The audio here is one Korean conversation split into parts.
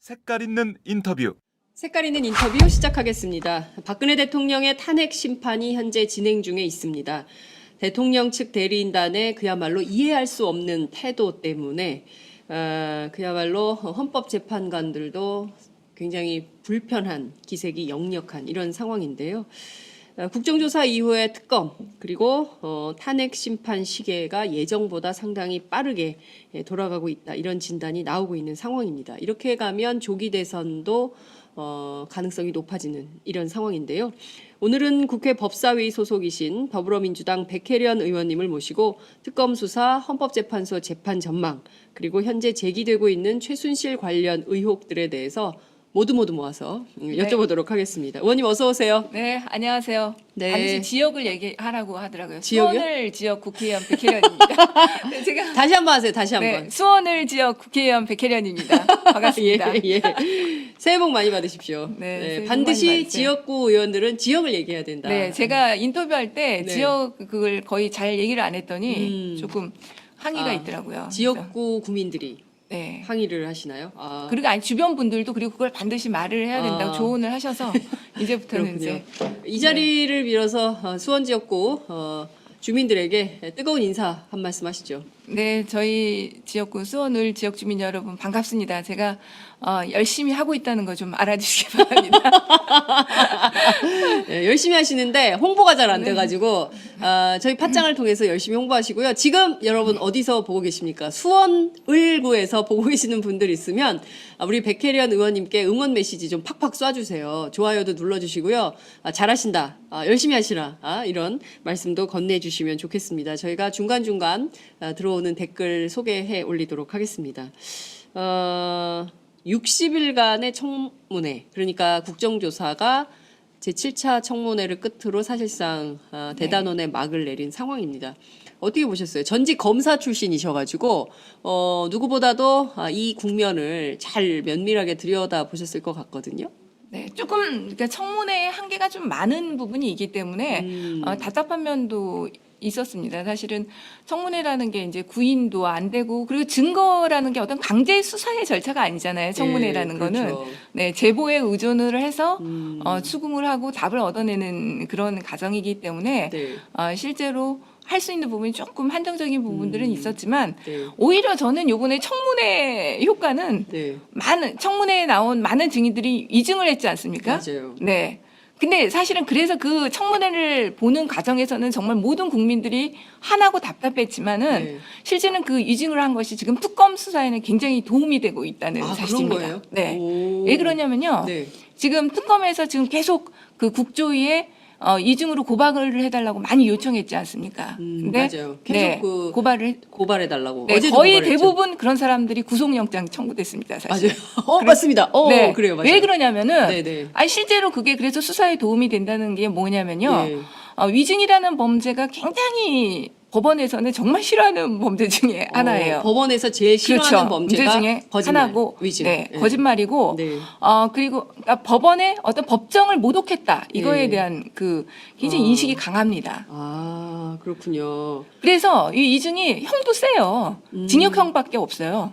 색깔 있는 인터뷰. 색깔 있는 인터뷰 시작하겠습니다. 박근혜 대통령의 탄핵 심판이 현재 진행 중에 있습니다. 대통령 측 대리인단의 그야말로 이해할 수 없는 태도 때문에 그야말로 헌법재판관들도 굉장히 불편한 기색이 역력한 이런 상황인데요. 국정조사 이후의 특검 그리고 탄핵 심판 시계가 예정보다 상당히 빠르게 돌아가고 있다. 이런 진단이 나오고 있는 상황입니다. 이렇게 가면 조기 대선도 가능성이 높아지는 이런 상황인데요. 오늘은 국회 법사위 소속이신 더불어민주당 백혜련 의원님을 모시고 특검 수사, 헌법재판소 재판 전망, 그리고 현재 제기되고 있는 최순실 관련 의혹들에 대해서 모두 모아서 여쭤보도록 하겠습니다. 의원님 어서 오세요. 네, 안녕하세요. 네. 반드시 지역을 얘기하라고 하더라고요. 지역이요? 수원을 지역 국회의원 백혜련입니다. 네, 제가 다시 한번 하세요. 다시 한번. 네, 수원을 지역 국회의원 백혜련입니다. 반갑습니다. 예. 새해 복 많이 받으십시오. 네, 새해 복 반드시 많이 받으세요. 지역구 의원들은 지역을 얘기해야 된다. 네, 제가 인터뷰할 때 네. 지역 그걸 거의 잘 얘기를 안 했더니 조금 항의가 있더라고요. 지역구 구민들이 그래서, 네. 항의를 하시나요? 아, 그리고 아니 주변 분들도 그리고 그걸 반드시 말을 해야 된다고 아. 조언을 하셔서 이제부터는 그렇군요. 이제 이 자리를 빌어서 수원 지역구 주민들에게 뜨거운 인사 한 말씀 하시죠. 네, 저희 지역구 수원을 지역 주민 여러분 반갑습니다. 제가 열심히 하고 있다는 거 좀 알아주시기 바랍니다. 네, 열심히 하시는데 홍보가 잘 안 돼가지고 저희 팟짱을 통해서 열심히 홍보하시고요. 지금 여러분 어디서 보고 계십니까? 수원 을구에서 보고 계시는 분들 있으면 우리 백혜련 의원님께 응원 메시지 좀 팍팍 쏴주세요. 좋아요도 눌러주시고요. 잘하신다. 열심히 하시라. 이런 말씀도 건네주시면 좋겠습니다. 저희가 중간중간 들어오는 댓글 소개해 올리도록 하겠습니다. 60일간의 청문회, 그러니까 국정조사가 제7차 청문회를 끝으로 사실상 대단원의 막을 내린 상황입니다. 어떻게 보셨어요? 전직 검사 출신이셔가지고 누구보다도 이 국면을 잘 면밀하게 들여다보셨을 것 같거든요. 네, 조금 그러니까 청문회 한계가 좀 많은 부분이 있기 때문에 답답한 면도 있었습니다. 사실은 청문회라는 게 이제 구인도 안 되고 그리고 증거라는 게 어떤 강제 수사의 절차가 아니잖아요. 청문회라는 그렇죠. 거는 네, 제보에 의존을 해서 추궁을 하고 답을 얻어내는 그런 과정이기 때문에 네. 실제로 할 수 있는 부분이 조금 한정적인 부분들은 있었지만 네. 오히려 저는 이번에 청문회 효과는 네. 청문회에 나온 많은 증인들이 이증을 했지 않습니까? 맞아요. 네. 근데 사실은 그래서 그 청문회를 보는 과정에서는 정말 모든 국민들이 화나고 답답했지만은 네. 실제는 그 이증을 한 것이 지금 특검 수사에는 굉장히 도움이 되고 있다는 그런 사실입니다. 거예요? 네. 오. 왜 그러냐면요. 네. 지금 특검에서 지금 계속 그 국조위에 이중으로 고발을 해달라고 많이 요청했지 않습니까? 근데 맞아요. 계속 그 고발을 고발해달라고. 네, 어제도 거의 고발했죠. 대부분 그런 사람들이 구속영장 청구됐습니다. 사실. 맞아요. 맞습니다. 네. 그래요. 맞아요. 왜 그러냐면은 네네. 아니 실제로 그게 그래서 수사에 도움이 된다는 게 뭐냐면요. 예. 위증이라는 범죄가 굉장히 법원에서는 정말 싫어하는 범죄 중에 하나예요. 법원에서 제일 싫어하는 그렇죠. 범죄가 문제 중에 거짓말, 하나고, 위증. 네, 예. 거짓말이고, 네. 그리고 그러니까 법원의 어떤 법정을 모독했다 이거에 예. 대한 그 굉장히 인식이 강합니다. 그렇군요. 그래서 이 이중이 형도 세요. 징역형밖에 없어요.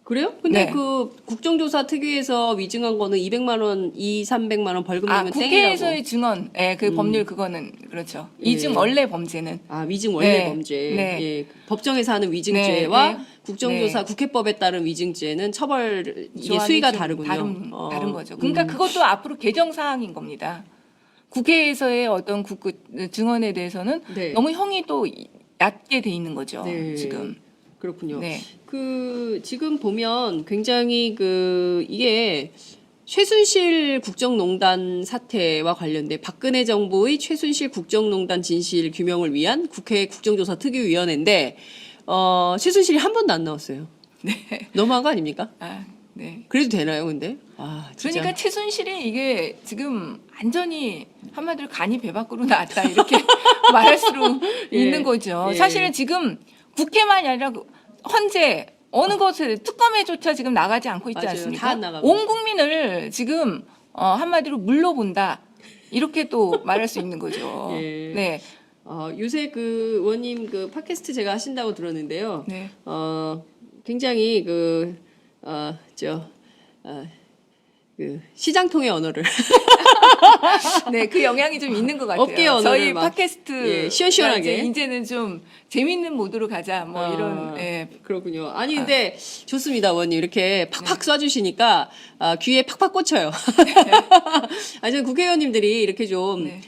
그래요? 근데 네. 그 국정조사 특위에서 위증한 거는 200만 원, 300만 원 벌금 내면 땡이라고. 국회에서의 증언, 그 법률 그거는 그렇죠. 이중 예. 원래 범죄는. 위증 원래 네. 범죄. 네. 예. 법정에서 하는 위증죄와 네. 네. 국정조사 네. 국회법에 따른 위증죄는 처벌 이게 조항이 수위가 좀 다르군요. 다른 거죠. 그러니까 그것도 앞으로 개정 사항인 겁니다. 국회에서의 어떤 증언에 대해서는 네. 너무 형이 또 얕게 돼 있는 거죠. 네. 지금. 그렇군요. 네. 지금 보면 굉장히 이게 최순실 국정농단 사태와 관련돼 박근혜 정부의 최순실 국정농단 진실 규명을 위한 국회 국정조사 특위위원회인데 최순실이 한 번도 안 나왔어요. 네. 너무한 거 아닙니까? 네. 그래도 되나요, 근데? 진짜. 그러니까 최순실이 이게 지금 완전히 한마디로 간이 배 밖으로 나왔다 이렇게 말할 수 예. 있는 거죠. 예. 사실은 지금 국회만이 아니라 헌재 어느 곳에 특검에조차 지금 나가지 않고 있지 맞아요. 않습니까? 다 안 나가고. 온 국민을 지금 한마디로 물러본다 이렇게 또 말할 수 있는 거죠. 예. 네, 요새 의원님 팟캐스트 제가 하신다고 들었는데요. 네. 굉장히 그 시장통의 언어를 네, 그 영향이 좀 있는 것 같아요. 업계 언어를 저희 막, 팟캐스트 예, 시원시원하게. 이제는 좀 재밌는 모드로 가자. 뭐 아, 이런 예. 그렇군요. 아니 근데 좋습니다, 원님 이렇게 팍팍 쏴주시니까 귀에 팍팍 꽂혀요. 아니 저는 국회의원님들이 이렇게 좀 네.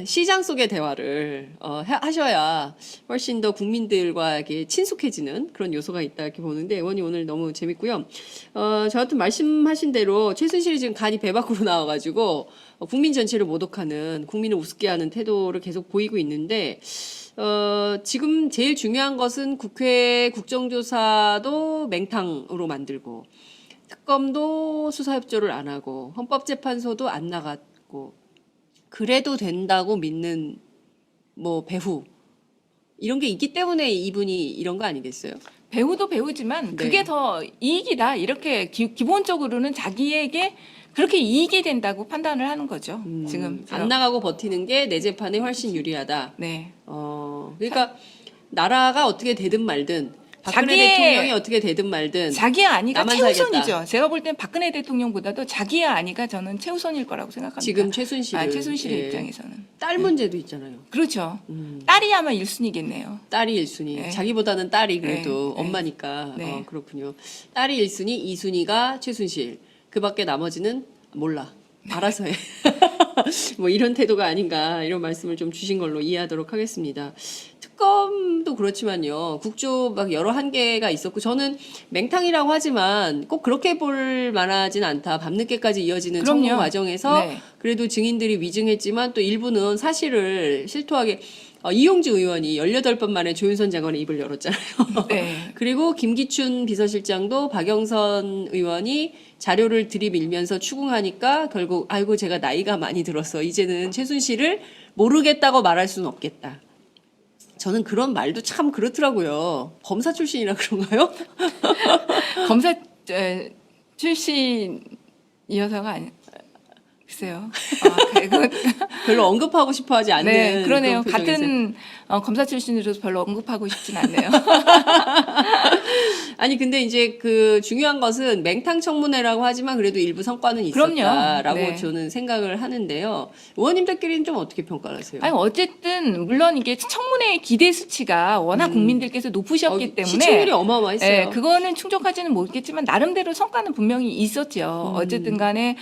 시장 속의 대화를 하셔야 훨씬 더 국민들과 이렇게 친숙해지는 그런 요소가 있다 이렇게 보는데 의원님 오늘 너무 재밌고요. 저한테 말씀하신 대로 최순실이 지금 간이 배 밖으로 나와가지고 국민 전체를 모독하는 국민을 우습게 하는 태도를 계속 보이고 있는데 지금 제일 중요한 것은 국회 국정조사도 맹탕으로 만들고 특검도 수사협조를 안 하고 헌법재판소도 안 나갔고 그래도 된다고 믿는 뭐 배후 이런 게 있기 때문에 이분이 이런 거 아니겠어요? 배우도 배우지만 네. 그게 더 이익이다. 이렇게 기본적으로는 자기에게 그렇게 이익이 된다고 판단을 하는 거죠. 지금 안 나가고 버티는 게 내 재판에 훨씬 유리하다. 네. 그러니까 나라가 어떻게 되든 말든 박근혜 자기의- 대통령이 어떻게 되든 말든 자기의 안위가 나만 최우선이죠. 살겠다. 제가 볼 땐 박근혜 대통령보다도 자기의 안위가 저는 최우선일 거라고 생각합니다. 지금 최순실은 최순실의 예. 입장에서는 딸 문제도 있잖아요. 그렇죠. 딸이 아마 1순위겠네요. 딸이 1순위. 네. 자기보다는 딸이 그래도 네. 엄마니까. 네. 그렇군요. 딸이 1순위, 2순위가 최순실. 그 밖에 나머지는 몰라. 알아서 해. 뭐 이런 태도가 아닌가 이런 말씀을 좀 주신 걸로 이해하도록 하겠습니다. 특검도 그렇지만요. 국조 막 여러 한계가 있었고 저는 맹탕이라고 하지만 꼭 그렇게 볼 만하진 않다. 밤늦게까지 이어지는 그럼요. 청문 과정에서 네. 그래도 증인들이 위증했지만 또 일부는 사실을 실토하게 이용주 의원이 18번 만에 조윤선 장관의 입을 열었잖아요. 네. 그리고 김기춘 비서실장도 박영선 의원이 자료를 들이밀면서 추궁하니까 결국 아이고 제가 나이가 많이 들어서 이제는 최순실을 모르겠다고 말할 수는 없겠다. 저는 그런 말도 참 그렇더라고요. 검사 출신이라 그런가요? 검사 출신이어서가 아니. 글쎄요. 그건 별로 언급하고 싶어 하지 않는 네, 그러네요. 그런 표정이세요. 같은 검사 출신으로서 별로 언급하고 싶진 않네요. 아니 근데 이제 그 중요한 것은 맹탕 청문회라고 하지만 그래도 일부 성과는 그럼요. 있었다라고 네. 저는 생각을 하는데요. 의원님들끼리는 좀 어떻게 평가를 하세요? 아니 어쨌든 물론 이게 청문회의 기대 수치가 워낙 국민들께서 높으셨기 때문에 시청률이 어마어마했어요. 네, 그거는 충족하지는 못했지만 나름대로 성과는 분명히 있었죠. 어쨌든 간에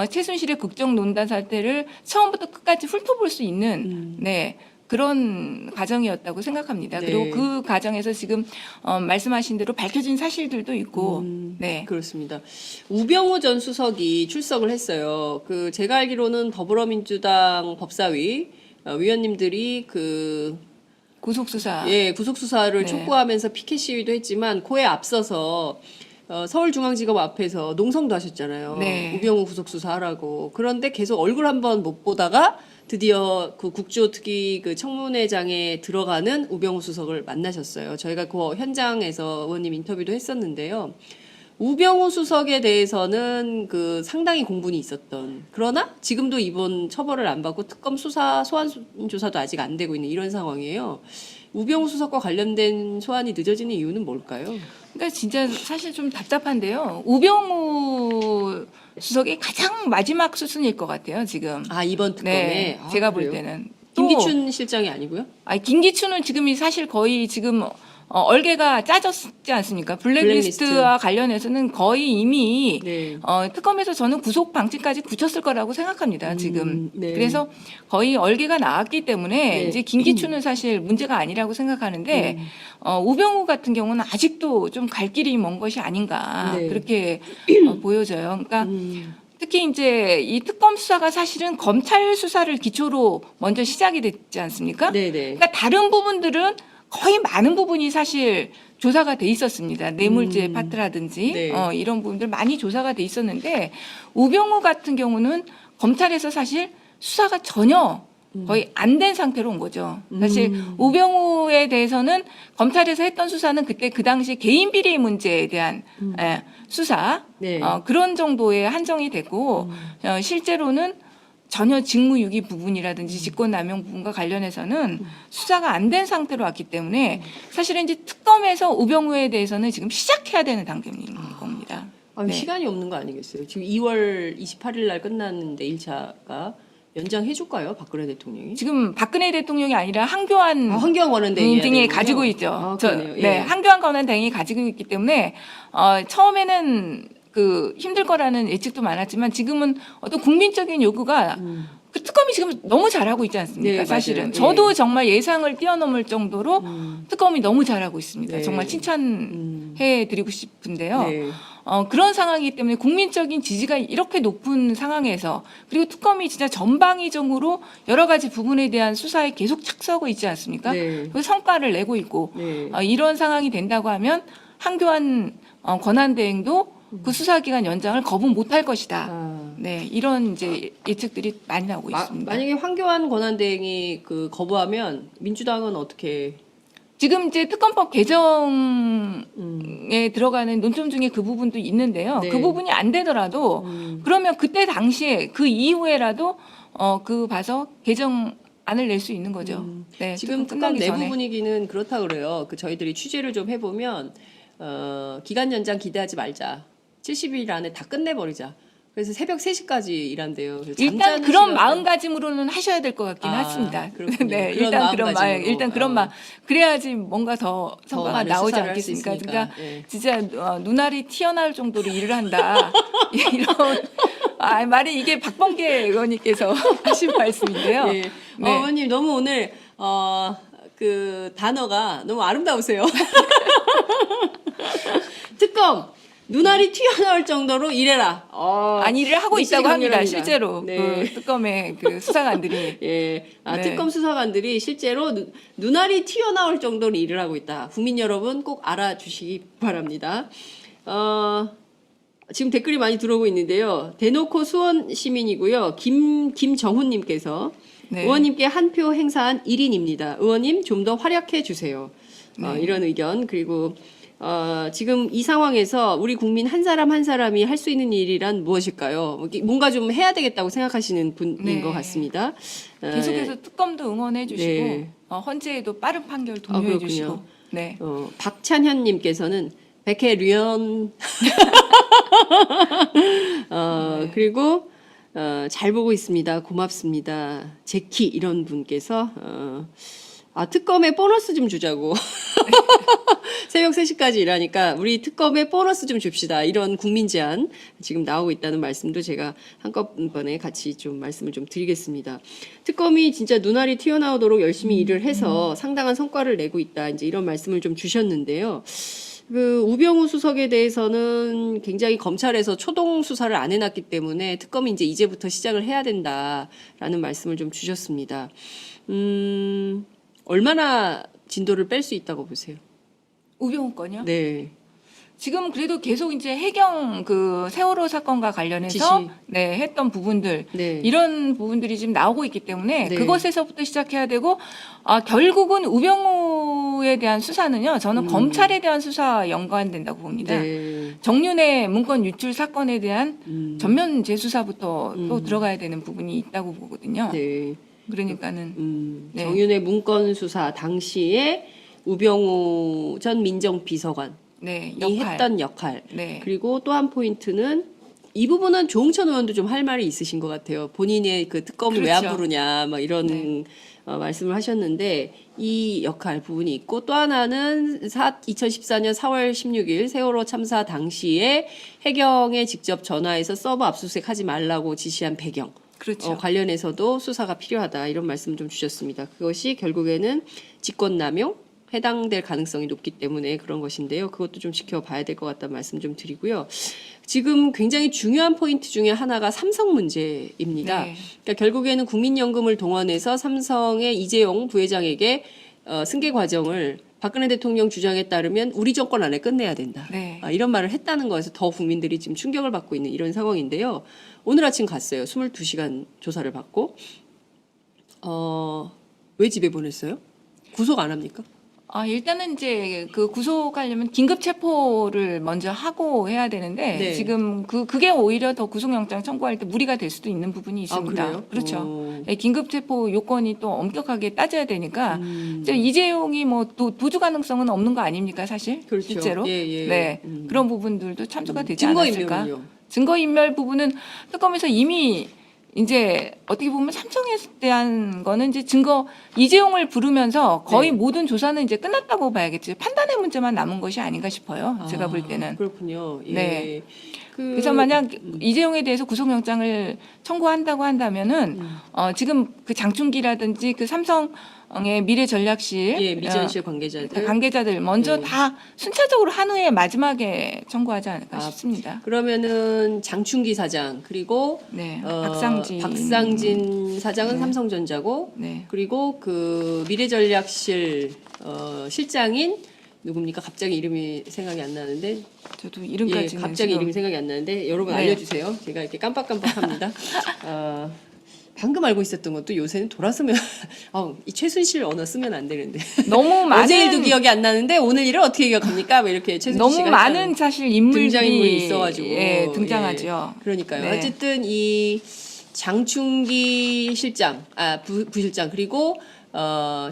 최순실의 국정농단 사태를 처음부터 끝까지 훑어볼 수 있는 네. 그런 과정이었다고 생각합니다. 네. 그리고 그 과정에서 지금 말씀하신 대로 밝혀진 사실들도 있고, 네. 그렇습니다. 우병우 전 수석이 출석을 했어요. 그 제가 알기로는 더불어민주당 법사위 위원님들이 그 구속 수사. 구속 수사를 네. 촉구하면서 피켓 시위도 했지만 그에 앞서서 서울중앙지검 앞에서 농성도 하셨잖아요. 네. 우병우 구속 수사하라고. 그런데 계속 얼굴 한번 못 보다가 드디어 그 국조특위 그 청문회장에 들어가는 우병우 수석을 만나셨어요. 저희가 그 현장에서 의원님 인터뷰도 했었는데요. 우병우 수석에 대해서는 그 상당히 공분이 있었던. 그러나 지금도 이번 처벌을 안 받고 특검 수사 소환 조사도 아직 안 되고 있는 이런 상황이에요. 우병우 수석과 관련된 소환이 늦어지는 이유는 뭘까요? 그러니까 진짜 사실 좀 답답한데요. 우병우 수석이 가장 마지막 수순일 것 같아요, 지금. 이번 특검에 네, 제가 볼 그래요? 때는. 또, 김기춘 실장이 아니고요? 김기춘은 지금이 사실 거의 지금 얼개가 짜졌지 않습니까? 블랙리스트와 관련해서는 거의 이미 네. 특검에서 저는 구속 방침까지 굳혔을 거라고 생각합니다. 지금. 네. 그래서 거의 얼개가 나왔기 때문에 네. 이제 김기춘은 사실 문제가 아니라고 생각하는데 우병우 같은 경우는 아직도 좀 갈 길이 먼 것이 아닌가 네. 그렇게 보여져요. 그러니까 특히 이제 이 특검 수사가 사실은 검찰 수사를 기초로 먼저 시작이 됐지 않습니까? 네네. 그러니까 다른 부분들은 거의 많은 부분이 사실 조사가 돼 있었습니다. 뇌물죄 파트라든지 네. 이런 부분들 많이 조사가 돼 있었는데 우병우 같은 경우는 검찰에서 사실 수사가 전혀 거의 안 된 상태로 온 거죠. 사실 우병우에 대해서는 검찰에서 했던 수사는 그때 그 당시 개인 비리 문제에 대한 수사 네. 그런 정도에 한정이 되고 실제로는 전혀 직무유기 부분이라든지 직권남용 부분과 관련해서는 수사가 안 된 상태로 왔기 때문에 사실은 이제 특검에서 우병우에 대해서는 지금 시작해야 되는 단계인 겁니다. 아, 네. 시간이 없는 거 아니겠어요? 지금 2월 28일 날 끝났는데 1차가 연장해 줄까요? 박근혜 대통령이? 지금 박근혜 대통령이 아니라 한교안 황교안 권한대행이 등이 가지고 있죠. 아, 그러네요. 예. 네, 한교안 권한대행이 가지고 있기 때문에 처음에는 그 힘들 거라는 예측도 많았지만 지금은 어떤 국민적인 요구가 그 특검이 지금 너무 잘하고 있지 않습니까? 네, 사실은 맞아요. 저도 예. 정말 예상을 뛰어넘을 정도로 특검이 너무 잘하고 있습니다. 네. 정말 칭찬해 드리고 싶은데요. 네. 그런 상황이기 때문에 국민적인 지지가 이렇게 높은 상황에서 그리고 특검이 진짜 전방위적으로 여러 가지 부분에 대한 수사에 계속 착수하고 있지 않습니까? 네. 그 성과를 내고 있고 네. 이런 상황이 된다고 하면 한교안 권한대행도 그 수사기간 연장을 거부 못할 것이다. 아. 네, 이런 이제 예측들이 많이 나오고 있습니다. 만약에 황교안 권한대행이 그 거부하면 민주당은 어떻게? 지금 이제 특검법 개정에 들어가는 논점 중에 그 부분도 있는데요. 네. 그 부분이 안 되더라도 그러면 그때 당시에 그 이후에라도 그 봐서 개정안을 낼 수 있는 거죠. 네, 지금 특검 끝나기 내부 전에. 분위기는 그렇다 그래요. 그 저희들이 취재를 좀 해보면 기간 연장 기대하지 말자. 70일 안에 다 끝내버리자. 그래서 새벽 3시까지 일한대요. 그래서 일단 잠자는 그런 시간을- 마음가짐으로는 하셔야 될 것 같긴 아, 했습니다. 그렇군요. 네, 그런 일단 그런 마음, 마음가짐으로. 일단 그런 마음. 그래야지 뭔가 더 성과가 많은 나오지 수사를 할수 않겠습니까? 있으니까. 그러니까 예. 진짜 눈알이 튀어나올 정도로 일을 한다. 이런 말이 이게 박범계 의원님께서 하신 말씀인데요. 예. 네. 어머님 너무 오늘 그 단어가 너무 아름다우세요. 특검 눈알이 튀어나올 정도로 일해라. 아니 일을 하고 미치기 있다고 합니다. 강렬합니다. 실제로 네. 그 특검의 그 수사관들이 예, 네. 특검 수사관들이 실제로 눈알이 튀어나올 정도로 일을 하고 있다. 국민 여러분 꼭 알아주시기 바랍니다. 지금 댓글이 많이 들어오고 있는데요. 대놓고 수원 시민이고요. 김정훈님께서 네. 의원님께 한 표 행사한 1인입니다. 의원님 좀 더 활약해 주세요. 네. 이런 의견. 그리고 지금 이 상황에서 우리 국민 한 사람 한 사람이 할 수 있는 일이란 무엇일까요? 뭔가 좀 해야 되겠다고 생각하시는 분인 네. 것 같습니다. 계속해서 특검도 응원해 주시고 네. 헌재에도 빠른 판결 독려해 그렇군요. 주시고 네. 박찬현님께서는 백혜련 네. 그리고 잘 보고 있습니다. 고맙습니다. 제키 이런 분께서 특검에 보너스 좀 주자고. 새벽 3시까지 일하니까 우리 특검에 보너스 좀 줍시다. 이런 국민 제안 지금 나오고 있다는 말씀도 제가 한꺼번에 같이 좀 말씀을 좀 드리겠습니다. 특검이 진짜 눈알이 튀어나오도록 열심히 일을 해서 상당한 성과를 내고 있다. 이제 이런 말씀을 좀 주셨는데요. 그 우병우 수석에 대해서는 굉장히 검찰에서 초동 수사를 안 해놨기 때문에 특검이 이제부터 시작을 해야 된다라는 말씀을 좀 주셨습니다. 얼마나 진도를 뺄 수 있다고 보세요? 우병우 건요? 네. 지금 그래도 계속 이제 해경 그 세월호 사건과 관련해서 지시. 네, 했던 부분들 네. 이런 부분들이 지금 나오고 있기 때문에 네. 그것에서부터 시작해야 되고 결국은 우병우에 대한 수사는요. 저는 검찰에 대한 수사와 연관된다고 봅니다. 네. 정윤의 문건 유출 사건에 대한 전면 재수사부터 또 들어가야 되는 부분이 있다고 보거든요. 네. 그러니까는 네. 정윤의 문건 수사 당시에 우병우 전 민정비서관이 네, 역할. 했던 역할. 네. 그리고 또 한 포인트는 이 부분은 조응천 의원도 좀 할 말이 있으신 것 같아요. 본인의 그 특검을 왜 안 그렇죠. 부르냐, 막 이런 네. 말씀을 하셨는데 이 역할 부분이 있고 또 하나는 2014년 4월 16일 세월호 참사 당시에 해경에 직접 전화해서 서버 압수수색하지 말라고 지시한 배경. 그렇죠. 관련해서도 수사가 필요하다 이런 말씀 좀 주셨습니다. 그것이 결국에는 직권남용 해당될 가능성이 높기 때문에 그런 것인데요. 그것도 좀 지켜봐야 될 것 같다는 말씀 좀 드리고요. 지금 굉장히 중요한 포인트 중에 하나가 삼성 문제입니다. 네. 그러니까 결국에는 국민연금을 동원해서 삼성의 이재용 부회장에게 승계 과정을 박근혜 대통령 주장에 따르면 우리 정권 안에 끝내야 된다. 네. 이런 말을 했다는 거에서 더 국민들이 지금 충격을 받고 있는 이런 상황인데요. 오늘 아침 갔어요. 22시간 조사를 받고 왜 집에 보냈어요? 구속 안 합니까? 일단은 이제 그 구속하려면 긴급 체포를 먼저 하고 해야 되는데 네. 지금 그게 오히려 더 구속영장 청구할 때 무리가 될 수도 있는 부분이 있습니다. 그래요? 그렇죠. 예, 긴급 체포 요건이 또 엄격하게 따져야 되니까 이제 음. 이재용이 뭐 도주 가능성은 없는 거 아닙니까 사실? 그렇죠. 실제로. 예, 예. 네. 그런 부분들도 참조가 되지 증거인멸은요? 않았을까? 증거인멸 부분은 특검에서 이미 이제 어떻게 보면 삼성에 대한 거는 이제 증거 이재용을 부르면서 거의 네. 모든 조사는 이제 끝났다고 봐야겠지. 판단의 문제만 남은 것이 아닌가 싶어요. 제가 볼 때는. 그렇군요. 예. 네. 그래서 만약 이재용에 대해서 구속영장을 청구한다고 한다면은 지금 그 장충기라든지 그 삼성의 미래전략실 예, 미전실 관계자들. 관계자들 먼저 네. 다 순차적으로 한 후에 마지막에 청구하지 않을까 싶습니다. 그러면은 장충기 사장 그리고 네. 박상진 사장은 네. 삼성전자고 네. 그리고 그 미래전략실 실장인 누굽니까? 갑자기 이름이 생각이 안 나는데. 저도 예, 이름까지는 갑자기 지금 이름이 생각이 안 나는데 여러분 네. 알려주세요. 제가 이렇게 깜빡깜빡합니다. 방금 알고 있었던 것도 요새는 돌아서면 이 최순실 언어 쓰면 안 되는데 너무 많은 어제 일도 기억이 안 나는데 오늘 일을 어떻게 기억합니까? 뭐 이렇게 최순실 너무 씨가 많은 했다는 사실 인물들이 등장인물이 있어가지고 예, 등장하죠. 예, 그러니까요. 네. 어쨌든 이 장충기 실장, 부실장 그리고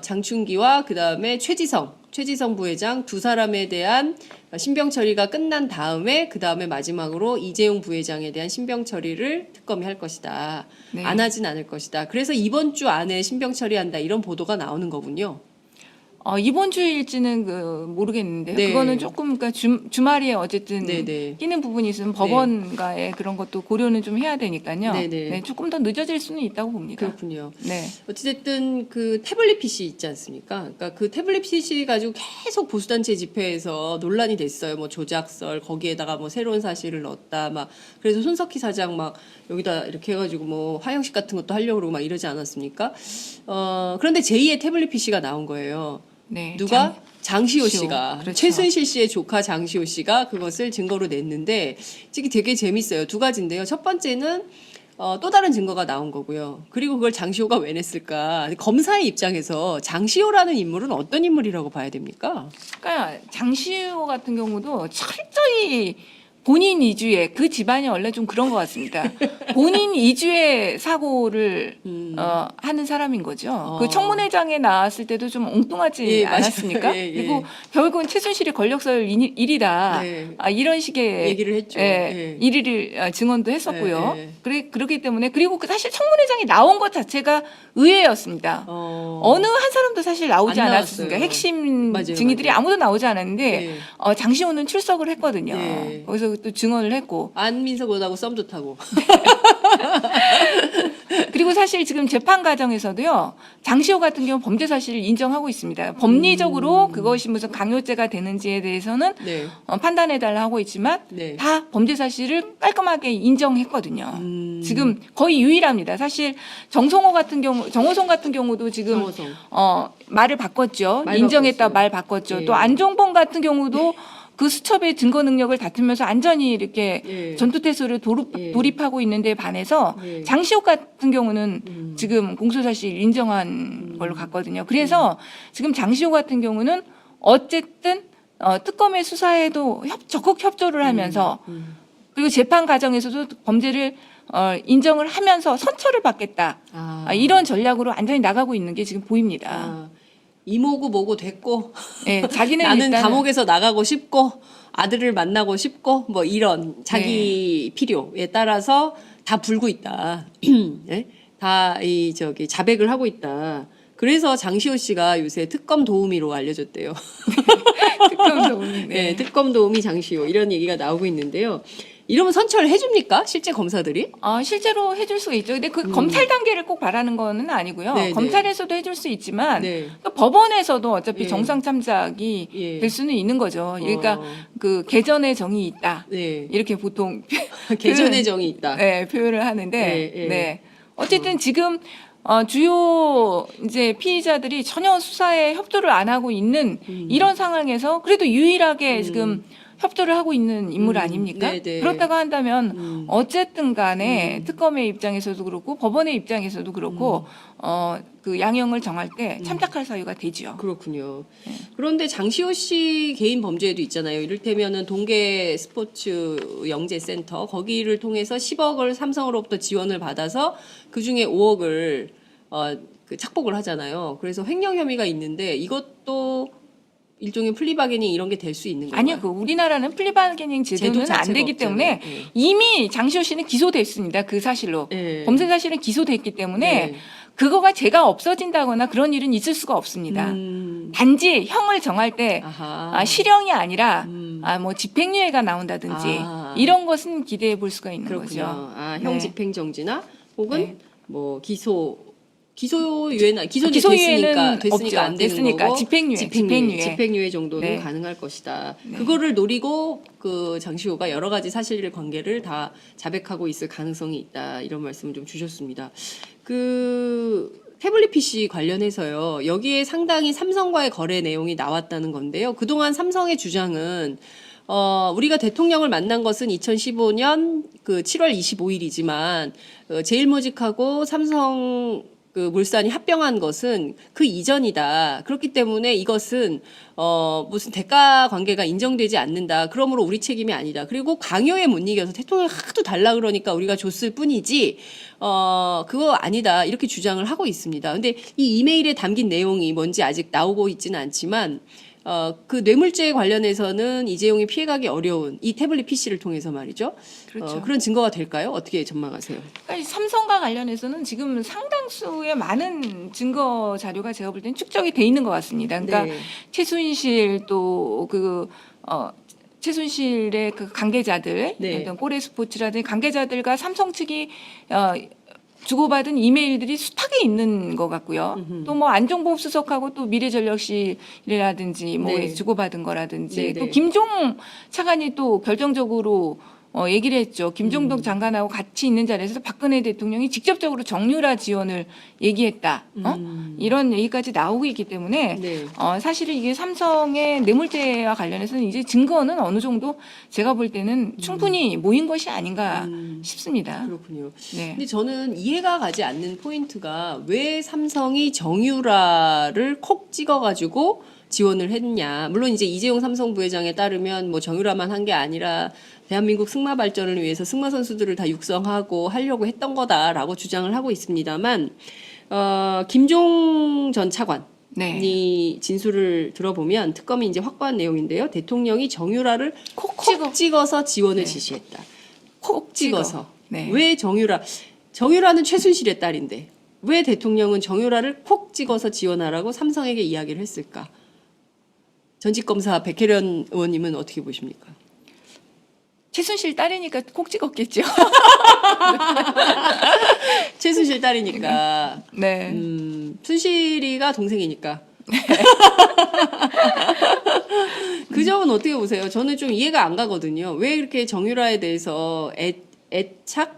장충기와 그 다음에 최지성 부회장 두 사람에 대한 신병 처리가 끝난 다음에 그 다음에 마지막으로 이재용 부회장에 대한 신병 처리를 특검이 할 것이다. 네. 안 하진 않을 것이다. 그래서 이번 주 안에 신병 처리한다 이런 보도가 나오는 거군요. 이번 주일지는 모르겠는데 네. 그거는 조금 그러니까 주말에 어쨌든 네네. 끼는 부분이 있으면 법원과의 그런 것도 고려는 좀 해야 되니까요. 네네. 네, 조금 더 늦어질 수는 있다고 봅니다. 그렇군요. 네. 어찌됐든 그 태블릿 PC 있지 않습니까? 그러니까 그 태블릿 PC 가지고 계속 보수단체 집회에서 논란이 됐어요. 뭐 조작설 거기에다가 뭐 새로운 사실을 넣었다 막 그래서 손석희 사장 막 여기다 이렇게 해가지고 뭐 화형식 같은 것도 하려고 그러고 막 이러지 않았습니까? 그런데 제2의 태블릿 PC가 나온 거예요. 네. 누가? 장시호 장시호. 씨가 그렇죠. 최순실 씨의 조카 장시호 씨가 그것을 증거로 냈는데 이게 되게 재밌어요. 두 가지인데요. 첫 번째는 또 다른 증거가 나온 거고요. 그리고 그걸 장시호가 왜 냈을까? 검사의 입장에서 장시호라는 인물은 어떤 인물이라고 봐야 됩니까? 그러니까 장시호 같은 경우도 철저히 본인 위주의 그 집안이 원래 좀 그런 것 같습니다. 본인 위주의 사고를 하는 사람인 거죠. 그 청문회장에 나왔을 때도 좀 엉뚱하지 예, 맞아요. 않았습니까? 예, 예. 그리고 결국은 최순실이 권력서열 일이다. 네. 이런 식의 얘기를 했죠. 예, 예. 일의를 증언도 했었고요. 예, 그렇기 때문에 그리고 사실 청문회장이 나온 것 자체가 의외였습니다. 어느 한 사람도 사실 나오지 안 않았습니까? 나왔어요. 핵심 맞아요, 증인들이 맞아요. 아무도 나오지 않았는데 예. 장시호는 출석을 했거든요. 예. 거기서 또 증언을 했고 안민석보다고 썸도 타고. 그리고 사실 지금 재판 과정에서도요 장시호 같은 경우 범죄 사실을 인정하고 있습니다. 법리적으로 그것이 무슨 강요죄가 되는지에 대해서는 네. 판단해달라 하고 있지만 네. 다 범죄 사실을 깔끔하게 인정했거든요. 음. 지금 거의 유일합니다. 사실 정호성 같은 경우도 지금 정호성. 말을 바꿨죠. 말 인정했다 바꿨어요. 말 바꿨죠. 예. 또 안종범 같은 경우도 그 수첩의 증거 능력을 다투면서 안전히 이렇게 예. 전투태세로 예. 돌입하고 있는데 반해서 예. 장시호 같은 경우는 지금 공소사실 인정한 걸로 갔거든요. 그래서 지금 장시호 같은 경우는 어쨌든 특검의 수사에도 적극 협조를 하면서 그리고 재판 과정에서도 범죄를 인정을 하면서 선처를 받겠다. 이런 전략으로 완전히 나가고 있는 게 지금 보입니다. 이모고 뭐고 됐고 예, 자기는 나는 일단은 감옥에서 나가고 싶고 아들을 만나고 싶고 뭐 이런 자기 필요에 따라서 다 불고 있다. 예? 다 자백을 하고 있다. 그래서 장시호 씨가 요새 특검 도우미로 알려졌대요. 특검 도우미. 네, 특검 도우미 장시호 이런 얘기가 나오고 있는데요. 이러면 선처를 해줍니까? 실제 검사들이? 실제로 해줄 수가 있죠. 근데 그 검찰 단계를 꼭 바라는 거는 아니고요. 네, 검찰에서도 해줄 수 있지만 네. 또 법원에서도 어차피 예. 정상 참작이 예. 될 수는 있는 거죠. 그러니까 그 개전의 정이 있다. 네. 이렇게 보통 개전의 정이 있다. 네, 표현을 하는데 예, 예. 네. 어쨌든 지금 주요 이제 피의자들이 전혀 수사에 협조를 안 하고 있는 이런 상황에서 그래도 유일하게 지금 협조를 하고 있는 인물 아닙니까? 네네. 그렇다고 한다면 어쨌든 간에 특검의 입장에서도 그렇고 법원의 입장에서도 그렇고 그 양형을 정할 때 참작할 사유가 되지요. 그렇군요. 네. 그런데 장시호 씨 개인 범죄도 있잖아요. 이를테면은 동계 스포츠 영재센터 거기를 통해서 10억을 삼성으로부터 지원을 받아서 그 중에 5억을 그 착복을 하잖아요. 그래서 횡령 혐의가 있는데 이것도 일종의 플리바게닝 이런 게 될 수 있는 건가요? 아니요, 그 우리나라는 플리바게닝 제도는 안 자체가 되기 없잖아요. 때문에 네. 이미 장시호 씨는 기소됐습니다. 그 사실로 네. 범죄 사실은 기소됐기 때문에 네. 그거가 죄가 없어진다거나 그런 일은 있을 수가 없습니다. 단지 형을 정할 때 아하. 실형이 아니라 뭐 집행유예가 나온다든지 이런 것은 기대해 볼 수가 있는 그렇군요. 거죠. 형 네. 집행정지나 혹은 네. 뭐 기소유예는 기소유예는 됐으니까 없죠. 안 되는 됐으니까 거고 집행유예. 정도는 네. 가능할 것이다. 네. 그거를 노리고 그 장시호가 여러 가지 사실 관계를 다 자백하고 있을 가능성이 있다. 이런 말씀을 좀 주셨습니다. 그 태블릿 PC 관련해서요. 여기에 상당히 삼성과의 거래 내용이 나왔다는 건데요. 그동안 삼성의 주장은 우리가 대통령을 만난 것은 2015년 그 7월 25일이지만 제일모직하고 삼성 그 물산이 합병한 것은 그 이전이다. 그렇기 때문에 이것은 무슨 대가 관계가 인정되지 않는다. 그러므로 우리 책임이 아니다. 그리고 강요에 못 이겨서 대통령이 하도 달라 그러니까 우리가 줬을 뿐이지 그거 아니다. 이렇게 주장을 하고 있습니다. 근데 이 이메일에 담긴 내용이 뭔지 아직 나오고 있지는 않지만 그 뇌물죄에 관련해서는 이재용이 피해가기 어려운 이 태블릿 PC를 통해서 말이죠. 그렇죠. 그런 증거가 될까요? 어떻게 전망하세요? 그러니까 삼성과 관련해서는 지금 상당수의 많은 증거 자료가 제가 볼 때는 축적이 돼 있는 것 같습니다. 그러니까 네. 최순실 또 최순실의 그 관계자들, 네. 어떤 꼬레 스포츠라든지 관계자들과 삼성 측이 주고받은 이메일들이 숱하게 있는 것 같고요. 또 뭐 안종범 수석하고 또 미래전략실이라든지 뭐 네. 주고받은 거라든지 네, 또 네. 김종 차관이 또 결정적으로 얘기를 했죠. 김종덕 장관하고 같이 있는 자리에서 박근혜 대통령이 직접적으로 정유라 지원을 얘기했다. 이런 얘기까지 나오고 있기 때문에 네. 사실은 이게 삼성의 뇌물죄와 관련해서는 이제 증거는 어느 정도 제가 볼 때는 충분히 모인 것이 아닌가 싶습니다. 그렇군요. 네. 근데 저는 이해가 가지 않는 포인트가 왜 삼성이 정유라를 콕 찍어가지고 지원을 했냐. 물론 이제 이재용 삼성 부회장에 따르면 뭐 정유라만 한 게 아니라 대한민국 승마 발전을 위해서 승마 선수들을 다 육성하고 하려고 했던 거다라고 주장을 하고 있습니다만 김종 전 차관이 네. 진술을 들어보면 특검이 이제 확보한 내용인데요. 대통령이 정유라를 콕 찍어서 지원을 네. 지시했다. 콕 찍어서. 네. 왜 정유라는 최순실의 딸인데 왜 대통령은 정유라를 콕 찍어서 지원하라고 삼성에게 이야기를 했을까? 전직검사 백혜련 의원님은 어떻게 보십니까? 최순실 딸이니까 콕 찍었겠죠. 최순실 딸이니까. 네. 순실이가 동생이니까. 그 점은 어떻게 보세요? 저는 좀 이해가 안 가거든요. 왜 이렇게 정유라에 대해서 애착?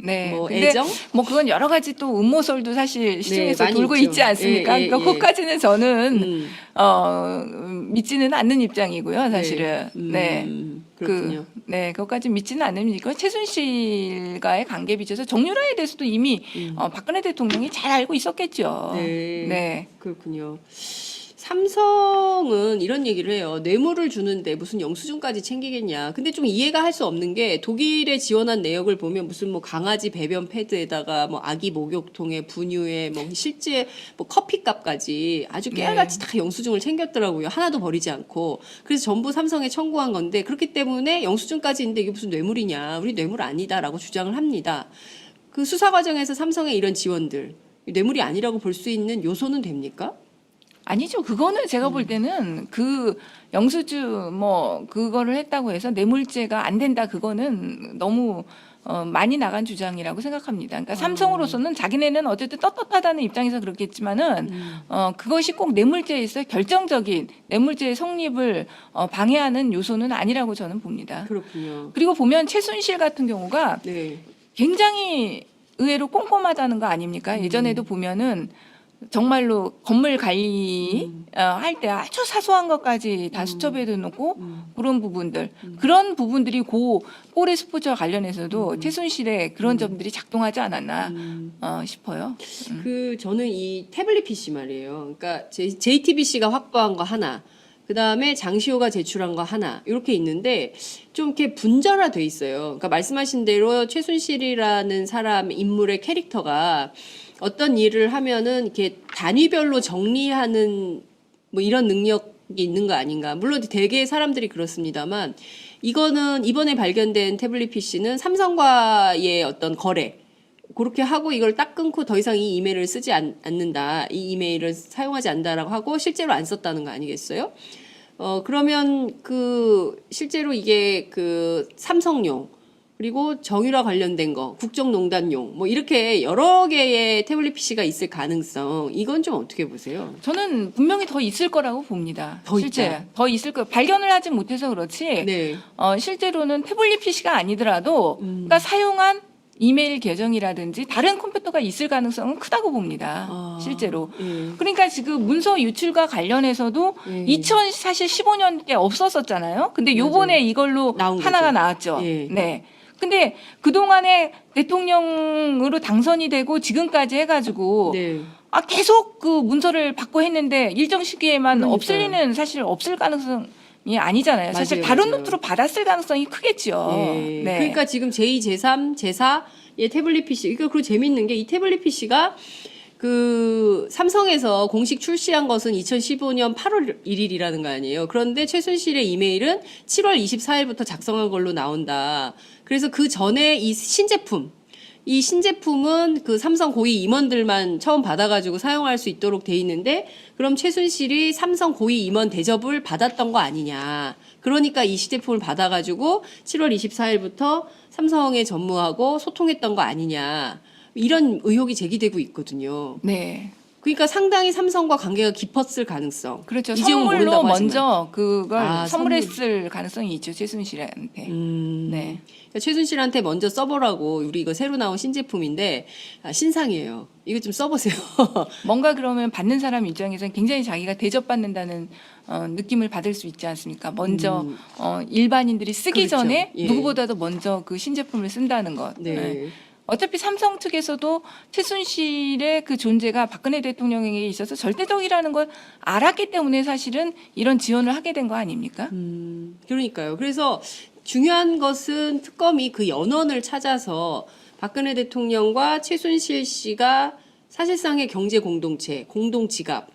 네. 뭐 근데 애정? 뭐 그건 여러 가지 또 음모설도 사실 시중에서 많이 돌고 있죠. 있지 않습니까? 예, 예, 그러니까 예. 그것까지는 저는 믿지는 않는 입장이고요, 사실은. 네. 그렇군요. 그것까지 믿지는 않으니까 최순실과의 관계 빚에서 정유라에 대해서도 이미 박근혜 대통령이 잘 알고 있었겠죠. 네. 네. 그렇군요. 삼성은 이런 얘기를 해요. 뇌물을 주는데 무슨 영수증까지 챙기겠냐. 근데 좀 이해가 할 수 없는 게 독일에 지원한 내역을 보면 무슨 뭐 강아지 배변 패드에다가 뭐 아기 목욕통에 분유에 뭐 실제 뭐 커피값까지 아주 깨알같이 다 영수증을 챙겼더라고요. 하나도 버리지 않고. 그래서 전부 삼성에 청구한 건데 그렇기 때문에 영수증까지 있는데 이게 무슨 뇌물이냐. 우리 뇌물 아니다라고 주장을 합니다. 그 수사 과정에서 삼성의 이런 지원들 뇌물이 아니라고 볼 수 있는 요소는 됩니까? 아니죠. 그거는 제가 볼 때는 그 영수증 뭐 그거를 했다고 해서 뇌물죄가 안 된다. 그거는 너무 많이 나간 주장이라고 생각합니다. 그러니까 삼성으로서는 자기네는 어쨌든 떳떳하다는 입장에서 그렇겠지만은 그것이 꼭 뇌물죄에 있어 결정적인 뇌물죄의 성립을 방해하는 요소는 아니라고 저는 봅니다. 그렇군요. 그리고 보면 최순실 같은 경우가 네. 굉장히 의외로 꼼꼼하다는 거 아닙니까? 예전에도 보면은 정말로 건물 관리 할 때 아주 사소한 것까지 다 수첩에도 놓고 그런 부분들 그런 부분들이 꼴의 스포츠와 관련해서도 최순실의 그런 점들이 작동하지 않았나 싶어요. 그 저는 이 태블릿 PC 말이에요. 그러니까 JTBC가 확보한 거 하나, 그 다음에 장시호가 제출한 거 하나 이렇게 있는데 좀 이렇게 분절화돼 있어요. 그러니까 말씀하신 대로 최순실이라는 사람 인물의 캐릭터가 어떤 일을 하면은 이렇게 단위별로 정리하는 뭐 이런 능력이 있는 거 아닌가. 물론 대개 사람들이 그렇습니다만 이거는 이번에 발견된 태블릿 PC는 삼성과의 어떤 거래 그렇게 하고 이걸 딱 끊고 더 이상 이 이메일을 쓰지 않는다. 이 이메일을 사용하지 않는다라고 하고 실제로 안 썼다는 거 아니겠어요? 그러면 실제로 이게 삼성용 그리고 정유라 관련된 거, 국정농단용, 뭐 이렇게 여러 개의 태블릿 PC가 있을 가능성, 이건 좀 어떻게 보세요? 저는 분명히 더 있을 거라고 봅니다. 더 실제 있다. 더 있을 거 발견을 하지 못해서 그렇지. 네. 실제로는 태블릿 PC가 아니더라도 그러니까 사용한 이메일 계정이라든지 다른 컴퓨터가 있을 가능성은 크다고 봅니다. 실제로. 그러니까 지금 문서 유출과 관련해서서도 2015년에 없었었잖아요. 근데 요번에 이걸로 나온 하나가 거죠. 나왔죠. 예. 네. 근데 그동안에 대통령으로 당선이 되고 지금까지 해가지고 네. 계속 그 문서를 받고 했는데 일정 시기에만 그러니까요. 없을 리는 사실 없을 가능성이 아니잖아요. 사실 맞아요, 다른 맞아요. 노트로 받았을 가능성이 크겠죠. 예. 네. 그러니까 지금 제2, 제3, 제4의 태블릿 PC. 그리고 재밌는 게 이 태블릿 PC가 삼성에서 공식 출시한 것은 2015년 8월 1일이라는 거 아니에요. 그런데 최순실의 이메일은 7월 24일부터 작성한 걸로 나온다. 그래서 그 전에 이 신제품은 삼성 고위 임원들만 처음 받아가지고 사용할 수 있도록 돼 있는데, 그럼 최순실이 삼성 고위 임원 대접을 받았던 거 아니냐. 그러니까 이 시제품을 받아가지고 7월 24일부터 삼성에 전무하고 소통했던 거 아니냐. 이런 의혹이 제기되고 있거든요. 네. 그러니까 상당히 삼성과 관계가 깊었을 가능성. 그렇죠. 이재용 선물로 모른다고 하지만. 먼저 그걸 선물. 선물했을 가능성이 있죠. 최순실한테. 네. 그러니까 최순실한테 먼저 써보라고, 우리 이거 새로 나온 신제품인데 신상이에요. 이거 좀 써보세요. 뭔가 그러면 받는 사람 입장에서는 굉장히 자기가 대접받는다는 느낌을 받을 수 있지 않습니까? 먼저 일반인들이 쓰기 그렇죠. 전에 예. 누구보다도 먼저 그 신제품을 쓴다는 것. 네. 어차피 삼성 측에서도 최순실의 그 존재가 박근혜 대통령에게 있어서 절대적이라는 걸 알았기 때문에 사실은 이런 지원을 하게 된 거 아닙니까? 그러니까요. 그래서 중요한 것은 특검이 그 연원을 찾아서 박근혜 대통령과 최순실 씨가 사실상의 경제 공동체, 공동지갑,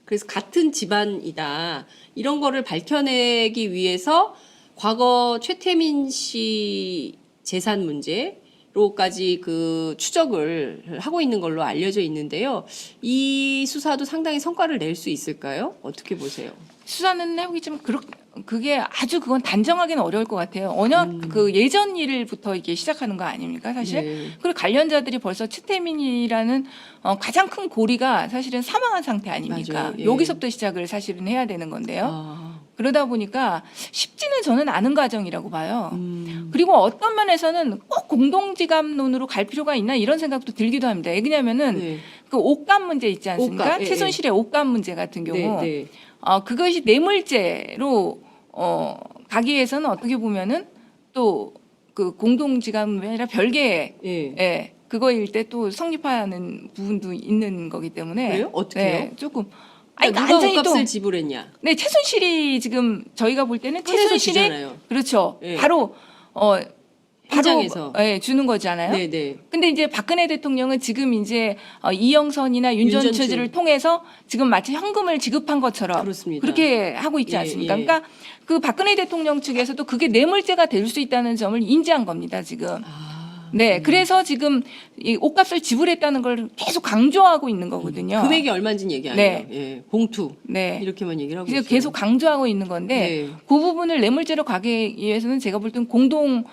그래서 같은 집안이다. 이런 거를 밝혀내기 위해서 과거 최태민 씨 재산 문제로까지 추적을 하고 있는 걸로 알려져 있는데요. 이 수사도 상당히 성과를 낼 수 있을까요? 어떻게 보세요? 수사는 해보기 좀 그게 아주 그건 단정하기는 어려울 것 같아요. 워낙 그 예전 일부터 이게 시작하는 거 아닙니까, 사실? 네. 그리고 관련자들이 벌써 최태민이라는 가장 큰 고리가 사실은 사망한 상태 아닙니까? 맞아요. 예. 여기서부터 시작을 사실은 해야 되는 건데요. 아, 그러다 보니까 쉽지는 저는 않은 과정이라고 봐요. 그리고 어떤 면에서는 꼭 공동지갑론으로 갈 필요가 있나 이런 생각도 들기도 합니다. 왜냐하면은 네. 그 옷값 문제 있지 않습니까? 옷값, 예, 최순실의 옷값 문제 같은 경우 네, 네. 그것이 뇌물죄로 가기 위해서는 어떻게 보면은 또 그 공동지갑이 아니라 별개의 예. 그거일 때 또 성립하는 부분도 있는 거기 때문에 그래요? 어떻게요? 네, 조금 그러니까 누가 옷값을 지불했냐? 네, 최순실이 지금 저희가 볼 때는 꺼내서 최순실이 주잖아요. 그렇죠. 예. 바로 현장에서. 주는 거잖아요. 네, 네. 근데 이제 박근혜 대통령은 지금 이제 이영선이나 윤전추를 윤전추. 통해서 지금 마치 현금을 지급한 것처럼 그렇습니다. 그렇게 하고 있지 예, 않습니까? 예. 그러니까 그 박근혜 대통령 측에서도 그게 뇌물죄가 될 수 있다는 점을 인지한 겁니다, 지금. 네, 그래서 지금 이 옷값을 지불했다는 걸 계속 강조하고 있는 거거든요. 금액이 얼마인지는 얘기 안 해요. 예. 봉투. 네. 이렇게만 얘기를 하고 그래서 있어요. 계속 강조하고 있는 건데 네. 그 부분을 뇌물죄로 가기 위해서는 제가 볼 때는 공동